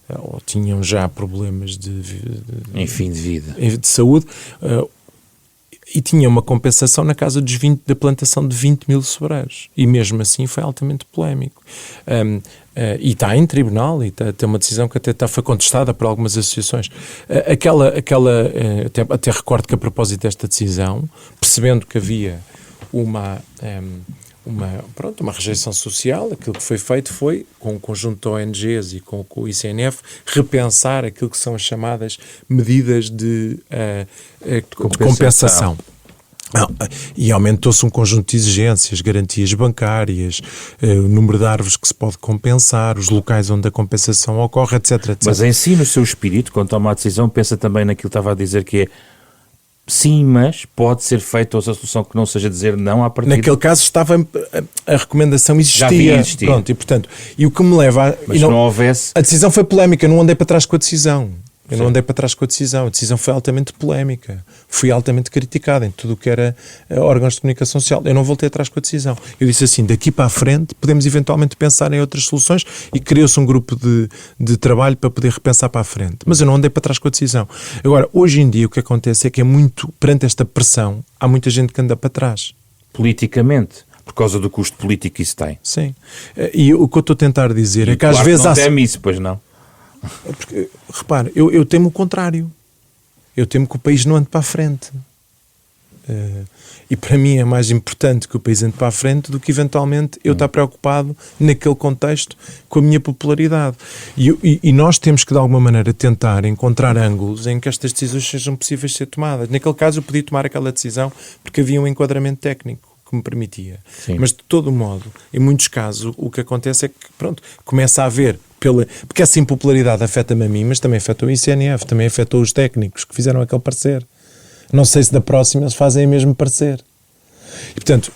ou tinham já problemas de vida, de saúde. e tinha uma compensação na casa da plantação de 20 mil sobreiros. E mesmo assim foi altamente polémico. E está em tribunal, e tem uma decisão que até foi contestada por algumas associações. Até recordo que a propósito desta decisão, percebendo que havia uma rejeição social, aquilo que foi feito foi, com o conjunto de ONGs e com o ICNF, repensar aquilo que são as chamadas medidas de compensação. E aumentou-se um conjunto de exigências, garantias bancárias, o número de árvores que se pode compensar, os locais onde a compensação ocorre, etc, etc. Mas em si, no seu espírito, quando toma a decisão, pensa também naquilo que estava a dizer, que é sim, mas pode ser feita outra solução que não seja dizer não à partida. Naquele caso estava a recomendação existia. Já havia existido. Pronto, e portanto, e o que me leva a... Mas não houvesse... A decisão foi polémica, eu não andei para trás com a decisão. Eu não andei para trás com a decisão foi altamente polémica, fui altamente criticado em tudo o que era órgãos de comunicação social. Eu não voltei atrás com a decisão. Eu disse assim, daqui para a frente podemos eventualmente pensar em outras soluções, e criou-se um grupo de trabalho para poder repensar para a frente. Mas eu não andei para trás com a decisão. Agora, hoje em dia o que acontece é que perante esta pressão, há muita gente que anda para trás. Politicamente, por causa do custo político que isso tem. Sim. E o que eu estou a tentar dizer é que às vezes... não teme isso, pois não? Porque, repare, eu temo o contrário. Eu temo que o país não ande para a frente. E para mim é mais importante que o país ande para a frente do que eventualmente eu estar preocupado naquele contexto com a minha popularidade. E nós temos que de alguma maneira tentar encontrar ângulos em que estas decisões sejam possíveis de ser tomadas. Naquele caso eu podia tomar aquela decisão porque havia um enquadramento técnico que me permitia. Sim. Mas de todo modo, em muitos casos, o que acontece é que, pronto, começa a haver, porque essa impopularidade afeta-me a mim, mas também afetou o ICNF, também afetou os técnicos que fizeram aquele parecer. Não sei se da próxima eles fazem o mesmo parecer. E, portanto,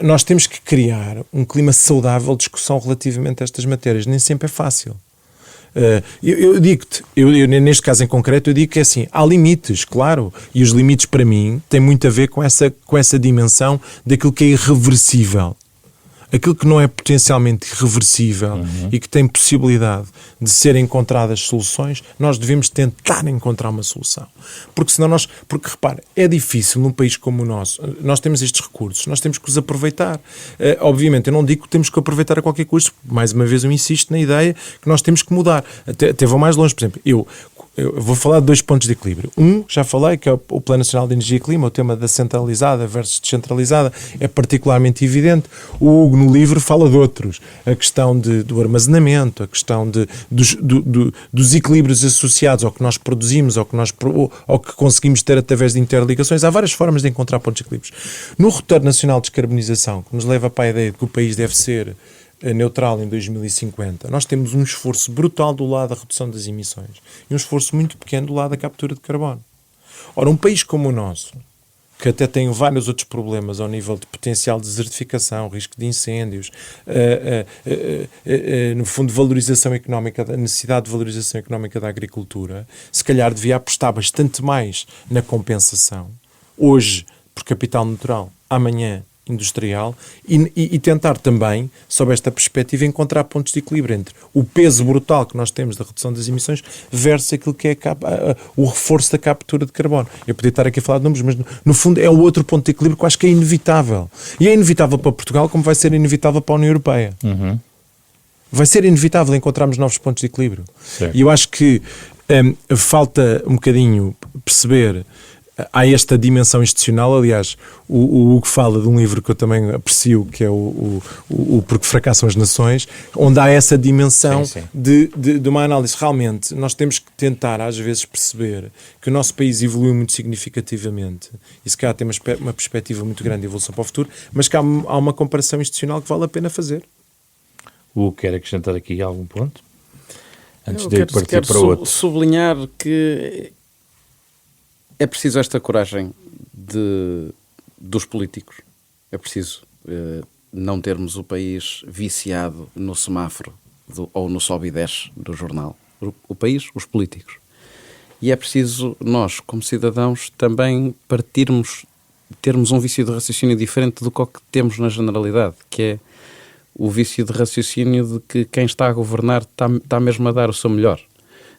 nós temos que criar um clima saudável de discussão relativamente a estas matérias. Nem sempre é fácil. Eu digo-te, neste caso em concreto, eu digo que é assim, há limites, claro, e os limites para mim têm muito a ver com essa dimensão daquilo que é irreversível. Aquilo que não é potencialmente irreversível e que tem possibilidade de ser encontradas soluções, nós devemos tentar encontrar uma solução. Porque senão porque repare, é difícil num país como o nosso, nós temos estes recursos, nós temos que os aproveitar. Obviamente, eu não digo que temos que aproveitar a qualquer custo, mais uma vez eu insisto na ideia que nós temos que mudar. Até vou mais longe, por exemplo, eu vou falar de 2 pontos de equilíbrio. Já falei, que é o Plano Nacional de Energia e Clima, o tema da centralizada versus descentralizada, é particularmente evidente. O Hugo, no livro, fala de outros. A questão do armazenamento, a questão dos equilíbrios associados ao que nós produzimos, ao que conseguimos ter através de interligações. Há várias formas de encontrar pontos de equilíbrios. No Roteiro Nacional de Descarbonização, que nos leva para a ideia de que o país deve ser neutral em 2050, nós temos um esforço brutal do lado da redução das emissões e um esforço muito pequeno do lado da captura de carbono. Ora, um país como o nosso, que até tem vários outros problemas ao nível de potencial de desertificação, risco de incêndios, no fundo, valorização económica, a necessidade de valorização económica da agricultura, se calhar devia apostar bastante mais na compensação, hoje por capital natural, amanhã industrial, e tentar também, sob esta perspectiva, encontrar pontos de equilíbrio entre o peso brutal que nós temos da redução das emissões versus aquilo que é o reforço da captura de carbono. Eu podia estar aqui a falar de números, mas no fundo é o outro ponto de equilíbrio que eu acho que é inevitável. E é inevitável para Portugal como vai ser inevitável para a União Europeia. Vai ser inevitável encontrarmos novos pontos de equilíbrio. Certo. E eu acho que falta um bocadinho perceber. Há esta dimensão institucional, aliás, o Hugo fala de um livro que eu também aprecio, que é o Porque Fracassam as Nações, onde há essa dimensão de uma análise. Realmente, nós temos que tentar, às vezes, perceber que o nosso país evoluiu muito significativamente, e se calhar tem uma perspectiva muito grande de evolução para o futuro, mas que há uma comparação institucional que vale a pena fazer. O Hugo quer acrescentar aqui algum ponto? Antes de partir para outro. Sublinhar que é preciso esta coragem dos políticos. É preciso não termos o país viciado no semáforo ou no sobe e desce do jornal. O país, os políticos. E é preciso nós, como cidadãos, também termos um vício de raciocínio diferente do que temos na generalidade, que é o vício de raciocínio de que quem está a governar está mesmo a dar o seu melhor.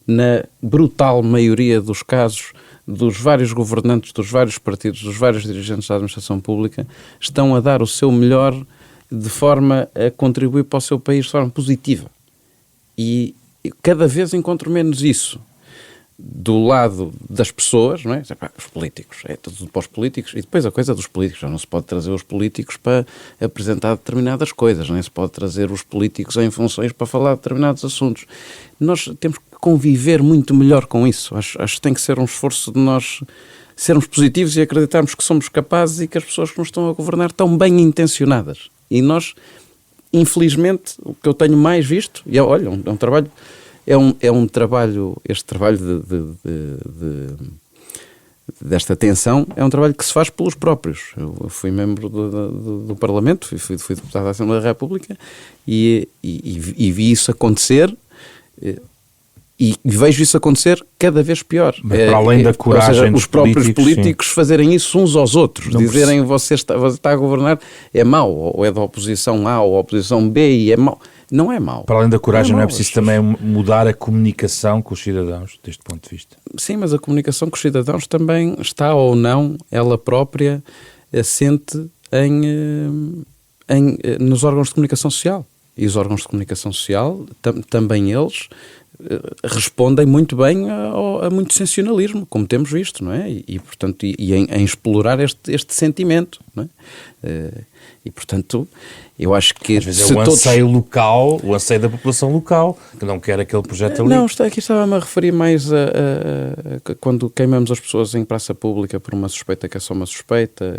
Na brutal maioria dos casos, dos vários governantes, dos vários partidos, dos vários dirigentes da administração pública, estão a dar o seu melhor de forma a contribuir para o seu país de forma positiva. E cada vez encontro menos isso do lado das pessoas, não é? Os políticos, é tudo para os políticos, e depois a coisa dos políticos, já não se pode trazer os políticos para apresentar determinadas coisas, nem se pode trazer os políticos em funções para falar de determinados assuntos. Nós temos que conviver muito melhor com isso. Acho que tem que ser um esforço de nós sermos positivos e acreditarmos que somos capazes e que as pessoas que nos estão a governar estão bem intencionadas. E nós, infelizmente, o que eu tenho mais visto, e olha, é um trabalho... É um trabalho, este trabalho desta tensão, é um trabalho que se faz pelos próprios. Eu fui membro do Parlamento, fui deputado da Assembleia da República e vi isso acontecer e vejo isso acontecer cada vez pior. Mas para além da coragem, ou seja, os próprios políticos fazerem isso uns aos outros, dizerem você está a governar, é mau, ou é da oposição A ou oposição B e é mau. Não é mau. Para além da coragem, não é preciso também mudar a comunicação com os cidadãos, deste ponto de vista? Sim, mas a comunicação com os cidadãos também está ou não, ela própria, assente nos órgãos de comunicação social. E os órgãos de comunicação social, também eles, respondem muito bem a muito sensacionalismo, como temos visto, não é? Portanto, em explorar este sentimento, não é? E, portanto, eu acho que... Às vezes é o anseio local, o anseio da população local, que não quer aquele projeto ali. Não, aqui estava-me a referir mais a quando queimamos as pessoas em praça pública por uma suspeita que é só uma suspeita.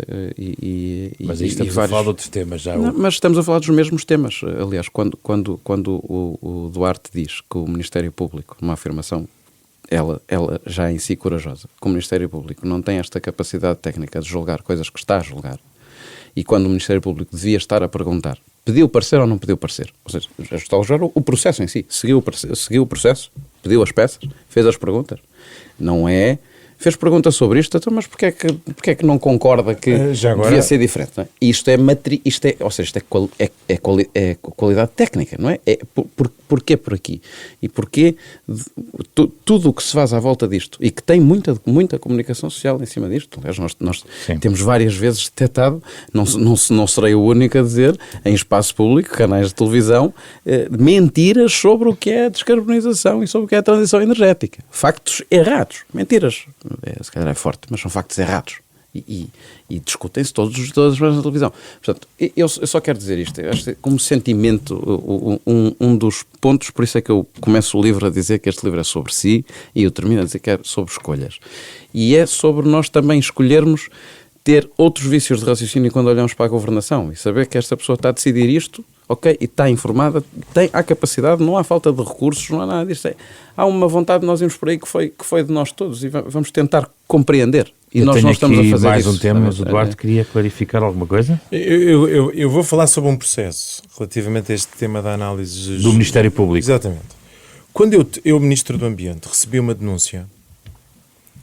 Mas aí estamos a falar de outros temas já. Não, mas estamos a falar dos mesmos temas. Aliás, quando o Duarte diz que o Ministério Público, uma afirmação, ela já em si corajosa, que o Ministério Público não tem esta capacidade técnica de julgar coisas que está a julgar, e quando o Ministério Público devia estar a perguntar, pediu parecer ou não pediu parecer? Ou seja, está a julgar o processo em si. Seguiu o processo, pediu as peças, fez as perguntas. Não é... Fez perguntas sobre isto, então, mas porquê é que não concorda que agora... devia ser diferente? Não é? Isto é qualidade técnica, não é? Porquê por aqui? E porquê tudo o que se faz à volta disto e que tem muita comunicação social em cima disto. Aliás, nós temos várias vezes detectado, não serei o único a dizer, em espaço público, canais de televisão, mentiras sobre o que é a descarbonização e sobre o que é a transição energética. Factos errados, mentiras. Se calhar é forte, mas são factos errados e discutem-se todas as vezes na televisão. Portanto, eu só quero dizer isto, como sentimento, um dos pontos, por isso é que eu começo o livro a dizer que este livro é sobre si e eu termino a dizer que é sobre escolhas. E é sobre nós também escolhermos ter outros vícios de raciocínio quando olhamos para a governação e saber que esta pessoa está a decidir isto, ok, e está informada, há capacidade, não há falta de recursos, não há nada disso. Há uma vontade de nós irmos por aí que foi de nós todos e vamos tentar compreender. E nós não estamos a fazer mais isso. Um tema, mas o Duarte queria clarificar alguma coisa? Eu vou falar sobre um processo relativamente a este tema da análise... Do Ministério Público. Exatamente. Quando eu, Ministro do Ambiente, recebi uma denúncia,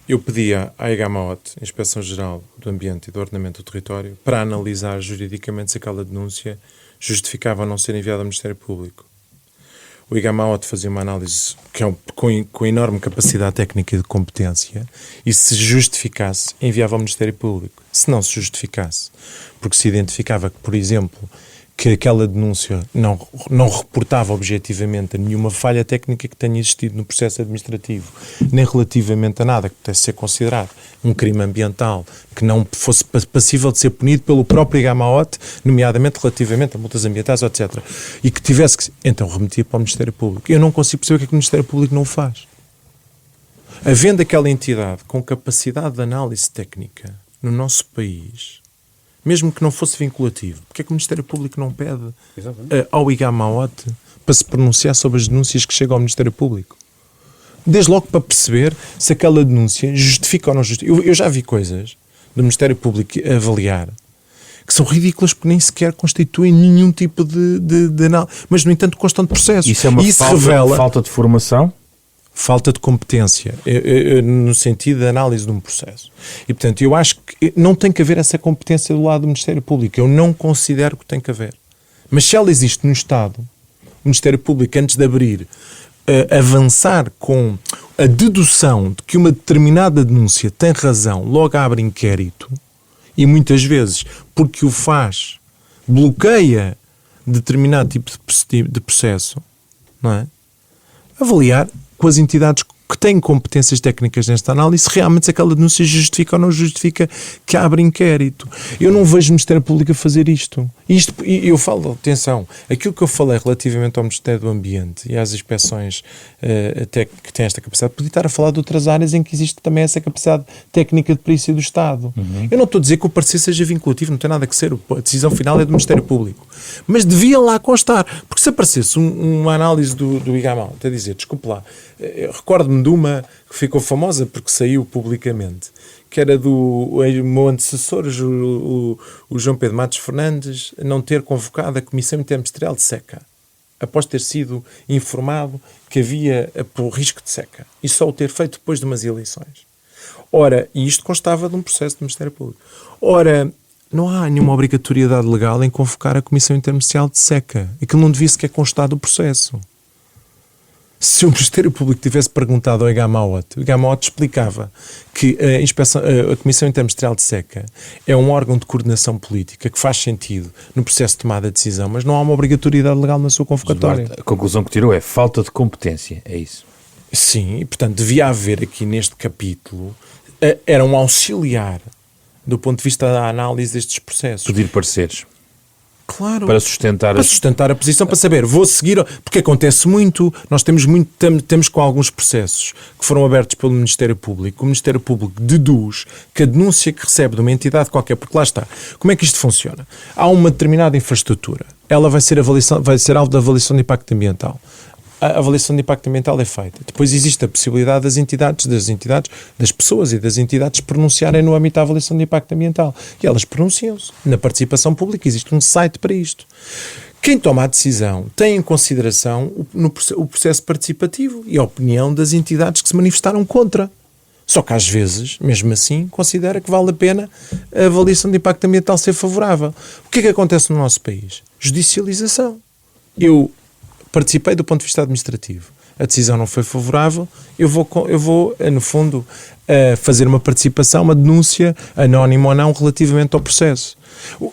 eu pedia à IGAMAOT, Inspeção-Geral do Ambiente e do Ordenamento do Território, para analisar juridicamente se aquela denúncia justificava ou não ser enviada ao Ministério Público. O IGAMAOT fazia uma análise com enorme capacidade técnica e de competência e se justificasse, enviava ao Ministério Público. Se não se justificasse, porque se identificava que, por exemplo, que aquela denúncia não reportava objetivamente a nenhuma falha técnica que tenha existido no processo administrativo, nem relativamente a nada que pudesse ser considerado um crime ambiental que não fosse passível de ser punido pelo próprio IGAMAOT, nomeadamente relativamente a multas ambientais, etc. E que tivesse que... Então remetia para o Ministério Público. Eu não consigo perceber o que é que o Ministério Público não faz. Havendo aquela entidade com capacidade de análise técnica no nosso país... mesmo que não fosse vinculativo, porque é que o Ministério Público não pede ao IGAMAOT para se pronunciar sobre as denúncias que chegam ao Ministério Público? Desde logo para perceber se aquela denúncia justifica ou não justifica. Eu já vi coisas do Ministério Público a avaliar que são ridículas porque nem sequer constituem nenhum tipo de análise, mas no entanto constam de processo. Isso é uma falta de formação? Falta de competência, no sentido de análise de um processo. E, portanto, eu acho que não tem que haver essa competência do lado do Ministério Público. Eu não considero que tem que haver. Mas se ela existe no Estado, o Ministério Público, antes de abrir avançar com a dedução de que uma determinada denúncia tem razão, logo abre inquérito, e muitas vezes, porque o faz, bloqueia determinado tipo de processo, não é? Avaliar com as entidades que têm competências técnicas nesta análise se realmente aquela denúncia justifica ou não justifica que abre inquérito. Eu não vejo o Ministério Público a fazer isto. E eu falo, atenção, aquilo que eu falei relativamente ao Ministério do Ambiente e às inspeções até que têm esta capacidade, podia estar a falar de outras áreas em que existe também essa capacidade técnica de perícia do Estado. Eu não estou a dizer que o parecer seja vinculativo, não tem nada que ser, a decisão final é do Ministério Público. Mas devia lá constar, porque se aparecesse uma análise do IGAMAL, até dizer, desculpe lá, recordo-me de uma que ficou famosa porque saiu publicamente, que era do meu antecessor, o João Pedro Matos Fernandes, não ter convocado a Comissão Interministerial de Seca, após ter sido informado que havia por risco de seca, e só o ter feito depois de umas eleições. Ora, e isto constava de um processo do Ministério Público. Ora, não há nenhuma obrigatoriedade legal em convocar a Comissão Interministerial de Seca. Aquilo não devia sequer constar do processo. Se o Ministério Público tivesse perguntado ao IGAMAOT, o IGAMAOT explicava que a Comissão Interministerial de Seca é um órgão de coordenação política que faz sentido no processo de tomada de decisão, mas não há uma obrigatoriedade legal na sua convocatória. A conclusão que tirou é falta de competência, é isso? Sim, e portanto devia haver aqui neste capítulo, era um auxiliar do ponto de vista da análise destes processos. Pedir pareceres. Claro. Para sustentar a posição, para saber, vou seguir, porque acontece muito, nós temos com alguns processos que foram abertos pelo Ministério Público, o Ministério Público deduz que a denúncia que recebe de uma entidade qualquer, porque lá está, como é que isto funciona? Há uma determinada infraestrutura, ela vai ser alvo da avaliação de impacto ambiental. A avaliação de impacto ambiental é feita. Depois existe a possibilidade das pessoas e das entidades pronunciarem no âmbito da avaliação de impacto ambiental. E elas pronunciam-se. Na participação pública existe um site para isto. Quem toma a decisão tem em consideração o processo participativo e a opinião das entidades que se manifestaram contra. Só que às vezes, mesmo assim, considera que vale a pena a avaliação de impacto ambiental ser favorável. O que é que acontece no nosso país? Judicialização. Eu participei do ponto de vista administrativo. A decisão não foi favorável, eu vou no fundo, fazer uma participação, uma denúncia, anónima ou não, relativamente ao processo.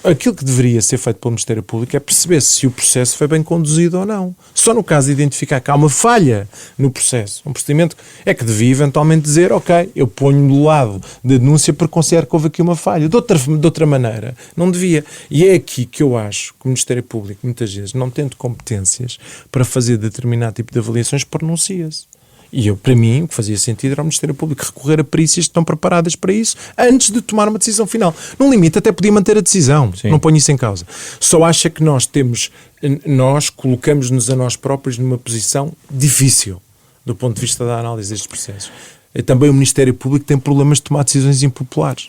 Aquilo que deveria ser feito pelo Ministério Público é perceber se o processo foi bem conduzido ou não. Só no caso de identificar que há uma falha no processo, um procedimento, é que devia eventualmente dizer, ok, eu ponho do lado da denúncia porque considero que houve aqui uma falha. De outra maneira, não devia. E é aqui que eu acho que o Ministério Público, muitas vezes, não tendo competências para fazer determinado tipo de avaliações, pronuncia-se. E para mim, o que fazia sentido era o Ministério Público recorrer a perícias que estão preparadas para isso antes de tomar uma decisão final. No limite, até podia manter a decisão. Sim. Não ponho isso em causa. Só acha que nós colocamos-nos a nós próprios numa posição difícil do ponto de vista da análise destes processos. Também o Ministério Público tem problemas de tomar decisões impopulares.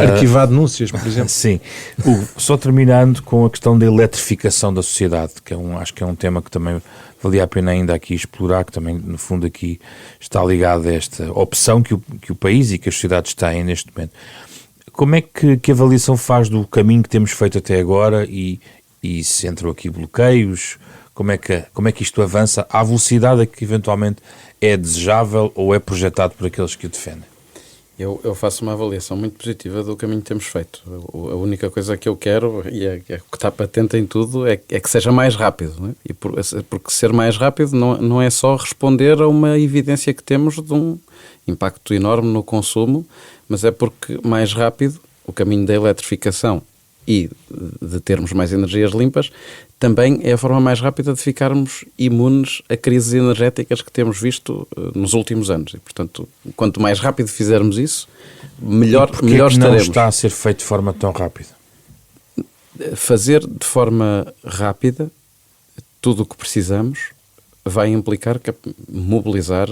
Arquivar denúncias, por exemplo. Sim. Só terminando com a questão da eletrificação da sociedade, que acho que é um tema que também valia a pena ainda aqui explorar, que também, no fundo, aqui está ligado a esta opção que o país e que as sociedades têm neste momento. Como é que avaliação faz do caminho que temos feito até agora e se entram aqui bloqueios? Como é que isto avança à velocidade a que eventualmente é desejável ou é projetado por aqueles que o defendem? Eu faço uma avaliação muito positiva do caminho que temos feito. A única coisa que eu quero, e é que está patente em tudo, é que seja mais rápido. Não é? E porque ser mais rápido não é só responder a uma evidência que temos de um impacto enorme no consumo, mas é porque mais rápido o caminho da eletrificação e de termos mais energias limpas também é a forma mais rápida de ficarmos imunes a crises energéticas que temos visto nos últimos anos. E, portanto, quanto mais rápido fizermos isso, melhor estaremos. Não está a ser feito de forma tão rápida? Fazer de forma rápida tudo o que precisamos vai implicar mobilizar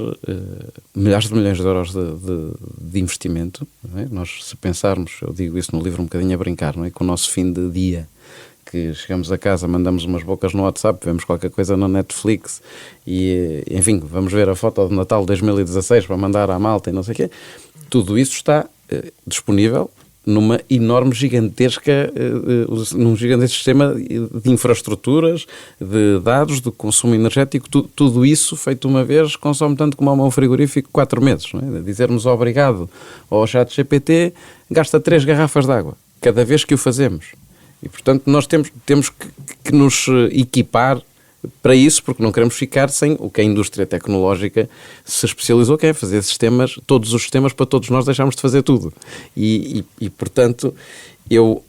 milhares de milhões de euros de investimento. Não é? Nós, se pensarmos, eu digo isso no livro um bocadinho a brincar, não é? Com o nosso fim de dia, que chegamos a casa, mandamos umas bocas no WhatsApp, vemos qualquer coisa na Netflix e, enfim, vamos ver a foto de Natal de 2016 para mandar à malta e não sei o quê. Tudo isso está disponível numa enorme, gigantesca, num gigantesco sistema de infraestruturas, de dados, de consumo energético, tudo isso, feito uma vez, consome tanto como um frigorífico 4 meses. Não é? Dizermos obrigado ao ChatGPT gasta 3 garrafas de água, cada vez que o fazemos. E, portanto, nós temos que nos equipar para isso, porque não queremos ficar sem o que a indústria tecnológica se especializou, que é fazer sistemas, todos os sistemas, para todos nós deixarmos de fazer tudo. E, portanto, eu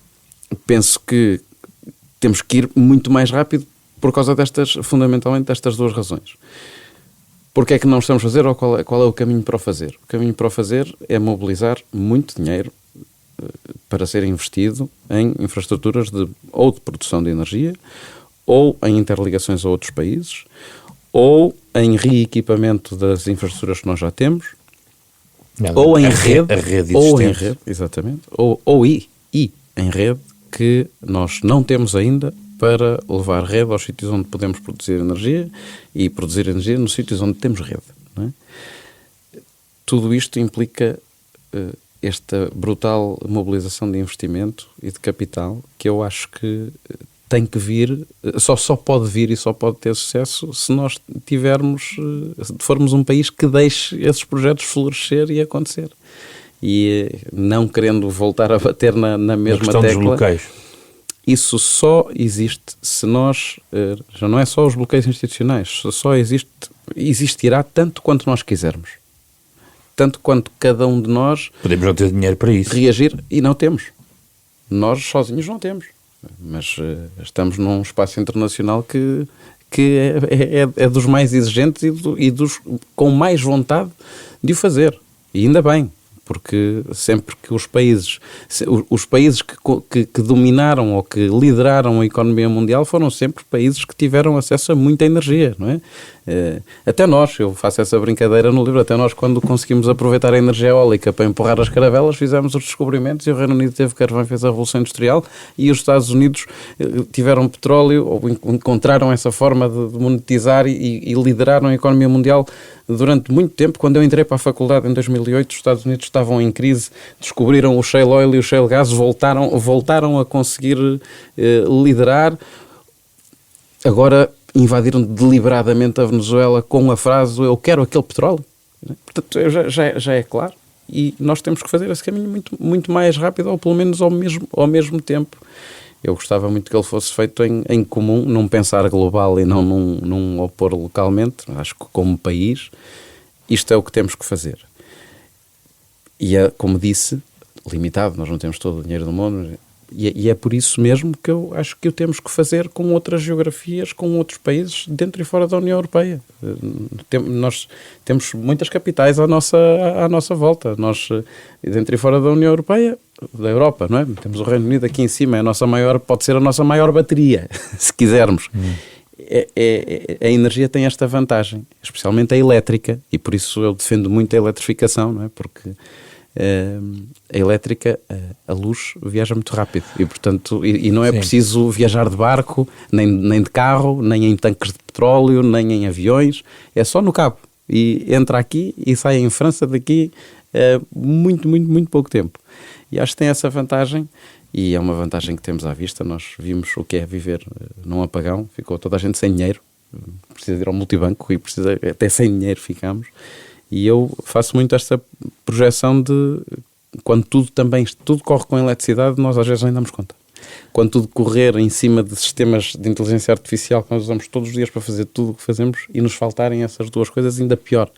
penso que temos que ir muito mais rápido por causa fundamentalmente destas 2 razões. Porque é que não estamos a fazer, ou qual é o caminho para o fazer? O caminho para o fazer é mobilizar muito dinheiro para ser investido em infraestruturas ou de produção de energia, ou em interligações a outros países, ou em reequipamento das infraestruturas que nós já temos, ou em rede, ou em rede, exatamente, ou em rede que nós não temos ainda para levar rede aos sítios onde podemos produzir energia e produzir energia nos sítios onde temos rede. Não é? Tudo isto implica esta brutal mobilização de investimento e de capital que eu acho que tem que vir, só pode vir e só pode ter sucesso se nós formos um país que deixe esses projetos florescer e acontecer. E não querendo voltar a bater na mesma questão tecla, dos bloqueios. Isso só existe se nós, já não é só os bloqueios institucionais, só existirá tanto quanto nós quisermos. Tanto quanto cada um de nós... Podemos não ter dinheiro para isso. Reagir, e não temos. Nós sozinhos não temos. Mas estamos num espaço internacional que é dos mais exigentes e dos com mais vontade de o fazer. E ainda bem, porque sempre que os países que dominaram ou que lideraram a economia mundial foram sempre países que tiveram acesso a muita energia, não é? Até nós, eu faço essa brincadeira no livro, até nós quando conseguimos aproveitar a energia eólica para empurrar as caravelas, fizemos os descobrimentos e o Reino Unido teve carvão e fez a Revolução Industrial e os Estados Unidos tiveram petróleo ou encontraram essa forma de monetizar e lideraram a economia mundial durante muito tempo. Quando eu entrei para a faculdade em 2008, os Estados Unidos estavam em crise, descobriram o shale oil e o shale gas, voltaram a conseguir liderar. Agora invadiram deliberadamente a Venezuela com a frase "eu quero aquele petróleo". Portanto, já é claro. E nós temos que fazer esse caminho muito, muito mais rápido, ou pelo menos ao mesmo tempo. Eu gostava muito que ele fosse feito em comum, num pensar global e não num opor localmente. Acho que como país isto é o que temos que fazer. E é, como disse, limitado, nós não temos todo o dinheiro do mundo. E é por isso mesmo que eu acho que o temos que fazer com outras geografias, com outros países dentro e fora da União Europeia. Nós temos muitas capitais à nossa volta. Nós, dentro e fora da União Europeia, da Europa, não é? Temos o Reino Unido aqui em cima, pode ser a nossa maior bateria, se quisermos. A energia tem esta vantagem, especialmente a elétrica, e por isso eu defendo muito a eletrificação, não é? Porque a elétrica, a luz viaja muito rápido e, portanto, e não é preciso viajar de barco, nem de carro, nem em tanques de petróleo, nem em aviões, é só no cabo. E entra aqui e sai em França daqui muito, muito, muito pouco tempo. E acho que tem essa vantagem, e é uma vantagem que temos à vista. Nós vimos o que é viver num apagão, ficou toda a gente sem dinheiro, precisa ir ao multibanco e até sem dinheiro ficamos. E eu faço muito esta projeção de quando tudo corre com eletricidade, nós às vezes nem damos conta. Quando tudo correr em cima de sistemas de inteligência artificial que nós usamos todos os dias para fazer tudo o que fazemos e nos faltarem essas duas coisas, ainda pior.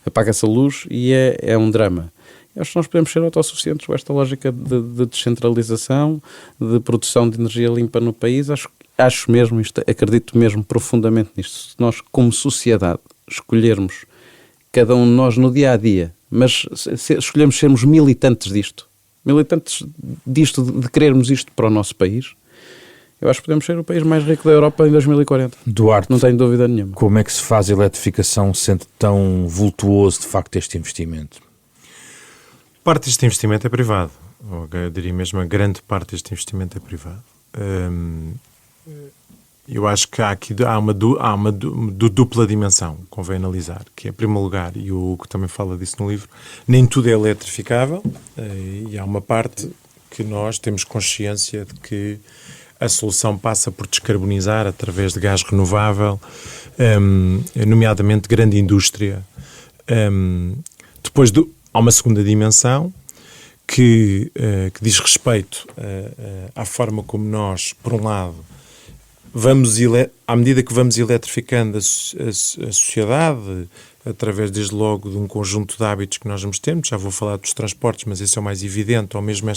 Apaga-se a luz e é um drama. Eu acho que nós podemos ser autossuficientes com esta lógica de descentralização, de produção de energia limpa no país. Acho mesmo isto, acredito mesmo profundamente nisto. Se nós, como sociedade, escolhermos cada um de nós no dia-a-dia, mas escolhemos sermos militantes disto, de querermos isto para o nosso país, eu acho que podemos ser o país mais rico da Europa em 2040. Duarte, não tenho dúvida nenhuma. Como é que se faz a eletrificação sendo tão vultuoso, de facto, este investimento? Parte deste investimento é privado. Eu diria mesmo a grande parte deste investimento é privado. Eu acho que há uma dupla dimensão que convém analisar, que é, em primeiro lugar, e o Hugo também fala disso no livro, nem tudo é eletrificável, e há uma parte que nós temos consciência de que a solução passa por descarbonizar através de gás renovável, nomeadamente grande indústria. Depois há uma segunda dimensão que diz respeito à forma como nós, por um lado, à medida que vamos eletrificando a sociedade, através desde logo de um conjunto de hábitos que nós vamos tendo, já vou falar dos transportes, mas esse é o mais evidente, ou mesmo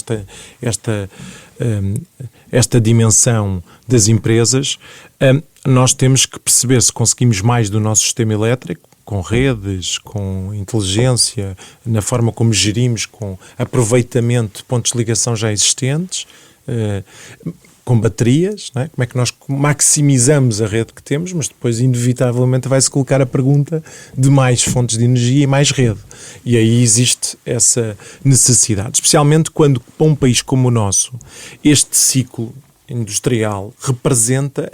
esta dimensão das empresas, nós temos que perceber se conseguimos mais do nosso sistema elétrico, com redes, com inteligência, na forma como gerimos, com aproveitamento de pontos de ligação já existentes, com baterias, não é? Como é que nós maximizamos a rede que temos, mas depois inevitavelmente vai-se colocar a pergunta de mais fontes de energia e mais rede. E aí existe essa necessidade, especialmente quando, para um país como o nosso, este ciclo industrial representa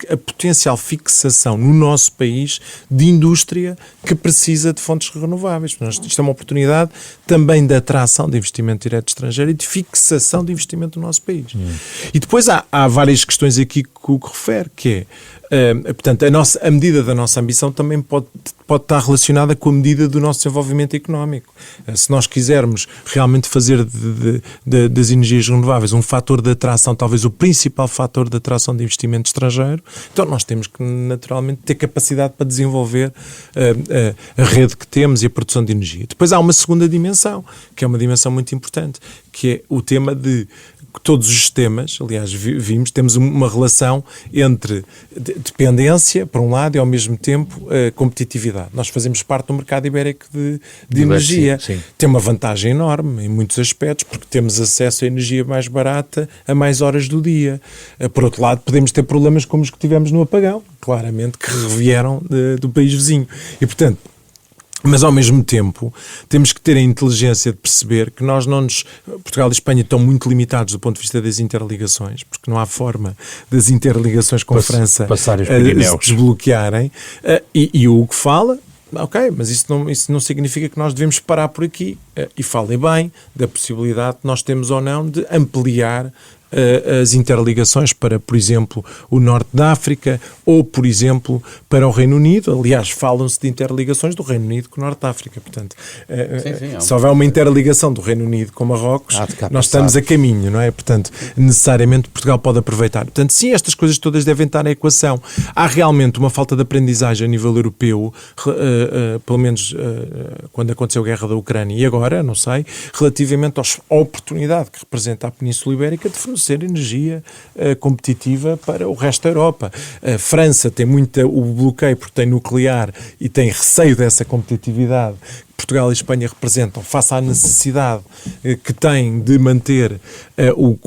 a potencial fixação no nosso país de indústria que precisa de fontes renováveis. Portanto, isto é uma oportunidade também de atração de investimento direto estrangeiro e de fixação de investimento no nosso país. E depois há várias questões aqui que o refere, que é, portanto, a medida da nossa ambição também pode estar relacionada com a medida do nosso desenvolvimento económico. Se nós quisermos realmente fazer das energias renováveis um fator de atração, talvez o principal fator de atração de investimento estrangeiro, então nós temos que naturalmente ter capacidade para desenvolver a rede que temos e a produção de energia. Depois há uma segunda dimensão, que é uma dimensão muito importante, que é o tema de todos os sistemas, aliás, temos uma relação entre dependência, por um lado, e ao mesmo tempo competitividade. Nós fazemos parte do mercado ibérico de energia. Sim. Tem uma vantagem enorme em muitos aspectos, porque temos acesso a energia mais barata a mais horas do dia. Por outro lado, podemos ter problemas como os que tivemos no apagão, claramente, que revieram do país vizinho. E, portanto, mas, ao mesmo tempo, temos que ter a inteligência de perceber que Portugal e Espanha estão muito limitados do ponto de vista das interligações, porque não há forma das interligações com a França se desbloquearem. E o Hugo fala, ok, mas isso não significa que nós devemos parar por aqui. E falem bem da possibilidade que nós temos ou não de ampliar as interligações para, por exemplo, o norte da África ou, por exemplo, para o Reino Unido. Aliás, falam-se de interligações do Reino Unido com o norte da África. Portanto, se houver uma interligação do Reino Unido com Marrocos, nós estamos a caminho, não é? Portanto, necessariamente Portugal pode aproveitar. Portanto, sim, estas coisas todas devem estar na equação. Há realmente uma falta de aprendizagem a nível europeu, pelo menos quando aconteceu a guerra da Ucrânia e agora, não sei, relativamente à oportunidade que representa a Península Ibérica de fornecer energia competitiva para o resto da Europa. A França tem o bloqueio porque tem nuclear e tem receio dessa competitividade que Portugal e Espanha representam face à necessidade que tem de manter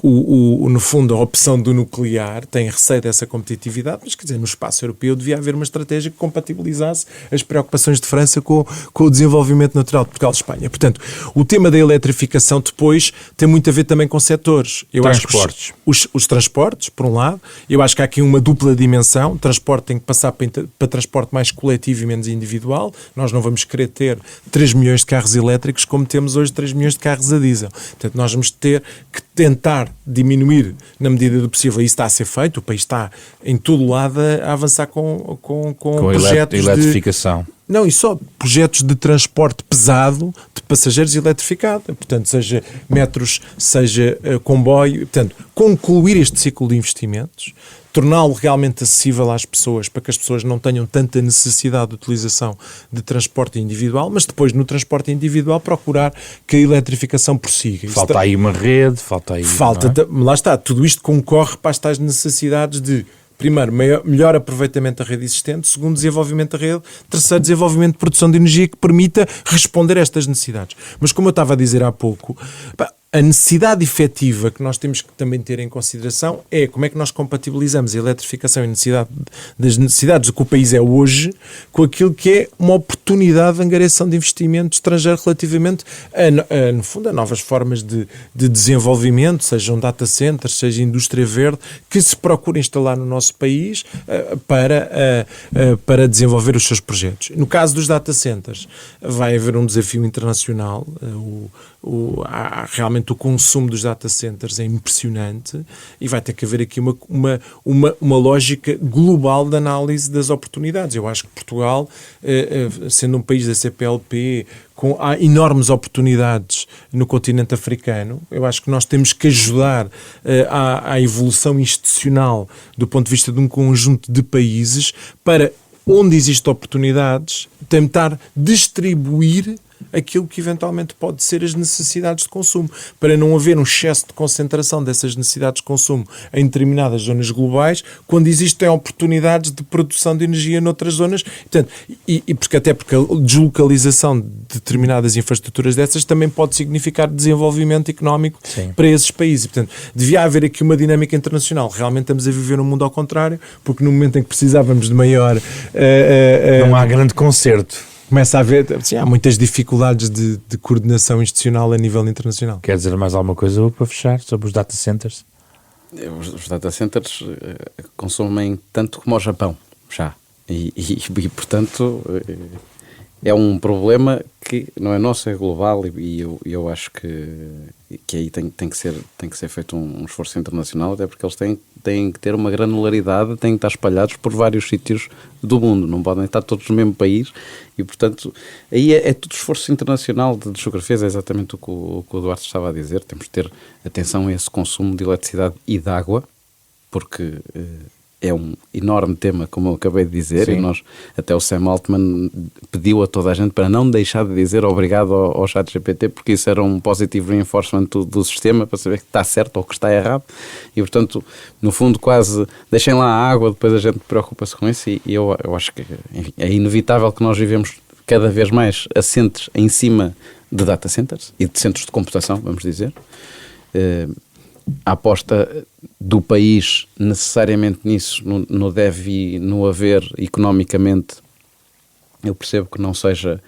no fundo a opção do nuclear, tem receio dessa competitividade, mas quer dizer, no espaço europeu devia haver uma estratégia que compatibilizasse as preocupações de França com o desenvolvimento natural de Portugal e Espanha. Portanto, o tema da eletrificação depois tem muito a ver também com setores. Transportes. Os transportes, por um lado, eu acho que há aqui uma dupla dimensão. O transporte tem que passar para transporte mais coletivo e menos individual. Nós não vamos querer ter 3 milhões de carros elétricos como temos hoje 3 milhões de carros a diesel. Portanto, nós vamos ter que tentar diminuir na medida do possível. Isso está a ser feito. O país está em todo lado a avançar com projetos de eletrificação. Não, e só projetos de transporte pesado de passageiros eletrificado. Portanto, seja metros, seja comboio. Portanto, concluir este ciclo de investimentos, torná-lo realmente acessível às pessoas, para que as pessoas não tenham tanta necessidade de utilização de transporte individual, mas depois no transporte individual procurar que a eletrificação prossiga. Falta aí uma rede, falta aí... Lá está, tudo isto concorre para as tais necessidades de, primeiro, melhor aproveitamento da rede existente, segundo, desenvolvimento da rede, terceiro, desenvolvimento de produção de energia que permita responder a estas necessidades. Mas como eu estava a dizer há pouco, a necessidade efetiva que nós temos que também ter em consideração é como é que nós compatibilizamos a eletrificação e das necessidades do que o país é hoje com aquilo que é uma oportunidade de angariação de investimento estrangeiro relativamente no fundo, a novas formas de desenvolvimento, sejam data centers, seja indústria verde, que se procura instalar no nosso país para desenvolver os seus projetos. No caso dos data centers, vai haver um desafio internacional. Há realmente realmente o consumo dos data centers é impressionante e vai ter que haver aqui uma lógica global de análise das oportunidades. Eu acho que Portugal, sendo um país da CPLP, há enormes oportunidades no continente africano. Eu acho que nós temos que ajudar à evolução institucional do ponto de vista de um conjunto de países para, onde existem oportunidades, tentar distribuir aquilo que eventualmente pode ser as necessidades de consumo, para não haver um excesso de concentração dessas necessidades de consumo em determinadas zonas globais, quando existem oportunidades de produção de energia noutras zonas. Portanto, porque a deslocalização de determinadas infraestruturas dessas também pode significar desenvolvimento económico para esses países. E, portanto, devia haver aqui uma dinâmica internacional. Realmente estamos a viver um mundo ao contrário, porque no momento em que precisávamos de maior... não há grande concerto. Começa a haver, há muitas dificuldades de coordenação institucional a nível internacional. Quer dizer mais alguma coisa para fechar sobre os data centers? Os data centers consomem tanto como o Japão, já. E portanto, é um problema que não é nosso, é global, e eu acho que aí tem que ser feito um esforço internacional, até porque eles têm que ter uma granularidade, têm que estar espalhados por vários sítios do mundo, não podem estar todos no mesmo país, e portanto aí é tudo esforço internacional de geografias, é exatamente o que o Eduardo estava a dizer. Temos de ter atenção a esse consumo de eletricidade e de água, porque é um enorme tema, como eu acabei de dizer. E até o Sam Altman pediu a toda a gente para não deixar de dizer obrigado ao ChatGPT, porque isso era um positive reinforcement do sistema, para saber que está certo ou que está errado, e portanto, no fundo, quase deixem lá a água, depois a gente preocupa-se com isso, e eu acho que, enfim, é inevitável que nós vivemos cada vez mais assentes em cima de data centers e de centros de computação, vamos dizer. A aposta do país necessariamente nisso, no deve e no haver economicamente, eu percebo que não seja,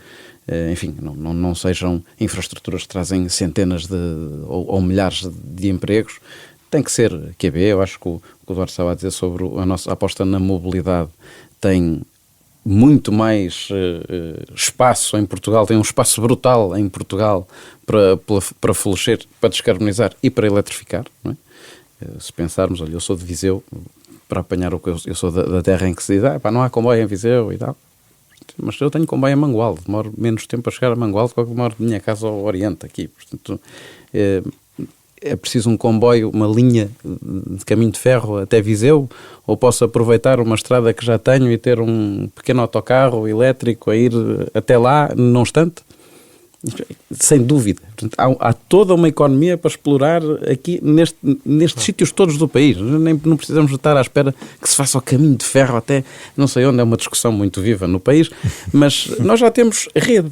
enfim, não sejam infraestruturas que trazem centenas ou milhares de empregos. Tem que ser QB. Eu acho que o Eduardo estava a dizer sobre a nossa aposta na mobilidade tem muito mais espaço em Portugal, tem um espaço brutal em Portugal para florescer, para descarbonizar e para eletrificar, não é? Se pensarmos, olha, eu sou de Viseu, para apanhar o que eu sou da terra em que se diz, não há comboio em Viseu e tal, mas eu tenho comboio em Mangualde, demoro menos tempo a chegar a Mangualde do que demoro de minha casa ao Oriente aqui, portanto é preciso um comboio, uma linha de caminho de ferro até Viseu, ou posso aproveitar uma estrada que já tenho e ter um pequeno autocarro elétrico a ir até lá num instante? Sem dúvida. Portanto, há toda uma economia para explorar aqui nestes sítios todos do país. Não precisamos estar à espera que se faça o caminho de ferro até não sei onde. É uma discussão muito viva no país, mas nós já temos rede.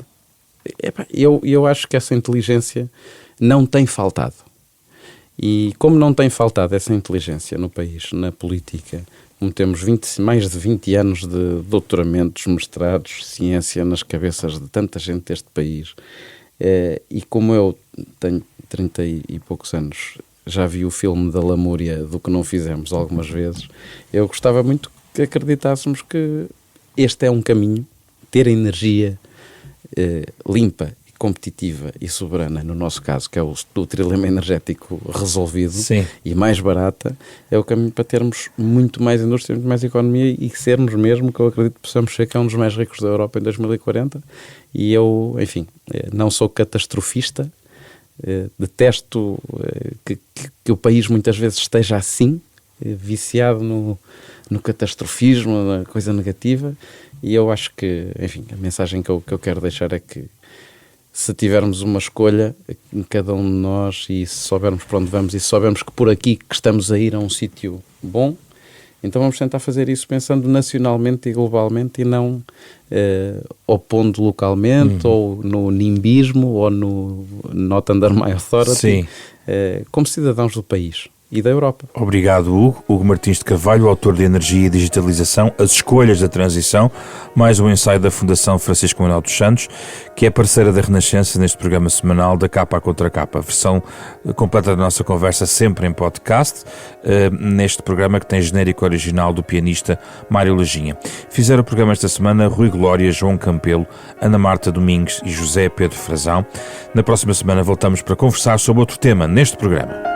Eu acho que essa inteligência não tem faltado. E como não tem faltado essa inteligência no país, na política, como temos mais de 20 anos de doutoramentos, mestrados, ciência nas cabeças de tanta gente deste país, e como eu tenho 30 e poucos anos, já vi o filme da Lamúria do que não fizemos algumas vezes, eu gostava muito que acreditássemos que este é um caminho, ter energia limpa, competitiva e soberana, no nosso caso, que é o trilema energético resolvido. Sim. E mais barata, é o caminho para termos muito mais indústria, muito mais economia e sermos mesmo, que eu acredito que possamos ser, que é um dos mais ricos da Europa em 2040. E eu, enfim, não sou catastrofista, detesto que o país muitas vezes esteja assim, viciado no catastrofismo, na coisa negativa, e eu acho que, enfim, a mensagem que eu quero deixar é que se tivermos uma escolha, cada um de nós, e se soubermos para onde vamos, e se soubermos que por aqui que estamos a ir a um sítio bom, então vamos tentar fazer isso pensando nacionalmente e globalmente, e não opondo localmente, ou no nimbismo, ou no not under my authority, como cidadãos do país. e da Europa. Obrigado, Hugo. Hugo Martins de Carvalho, autor de Energia e Digitalização, As Escolhas da Transição, mais um ensaio da Fundação Francisco Manuel dos Santos, que é parceira da Renascença neste programa semanal da Capa à Contra Capa. A versão completa da nossa conversa sempre em podcast, neste programa que tem genérico original do pianista Mário Lajinha. Fizeram o programa esta semana Rui Glória, João Campelo, Ana Marta Domingues e José Pedro Frazão. Na próxima semana voltamos para conversar sobre outro tema neste programa.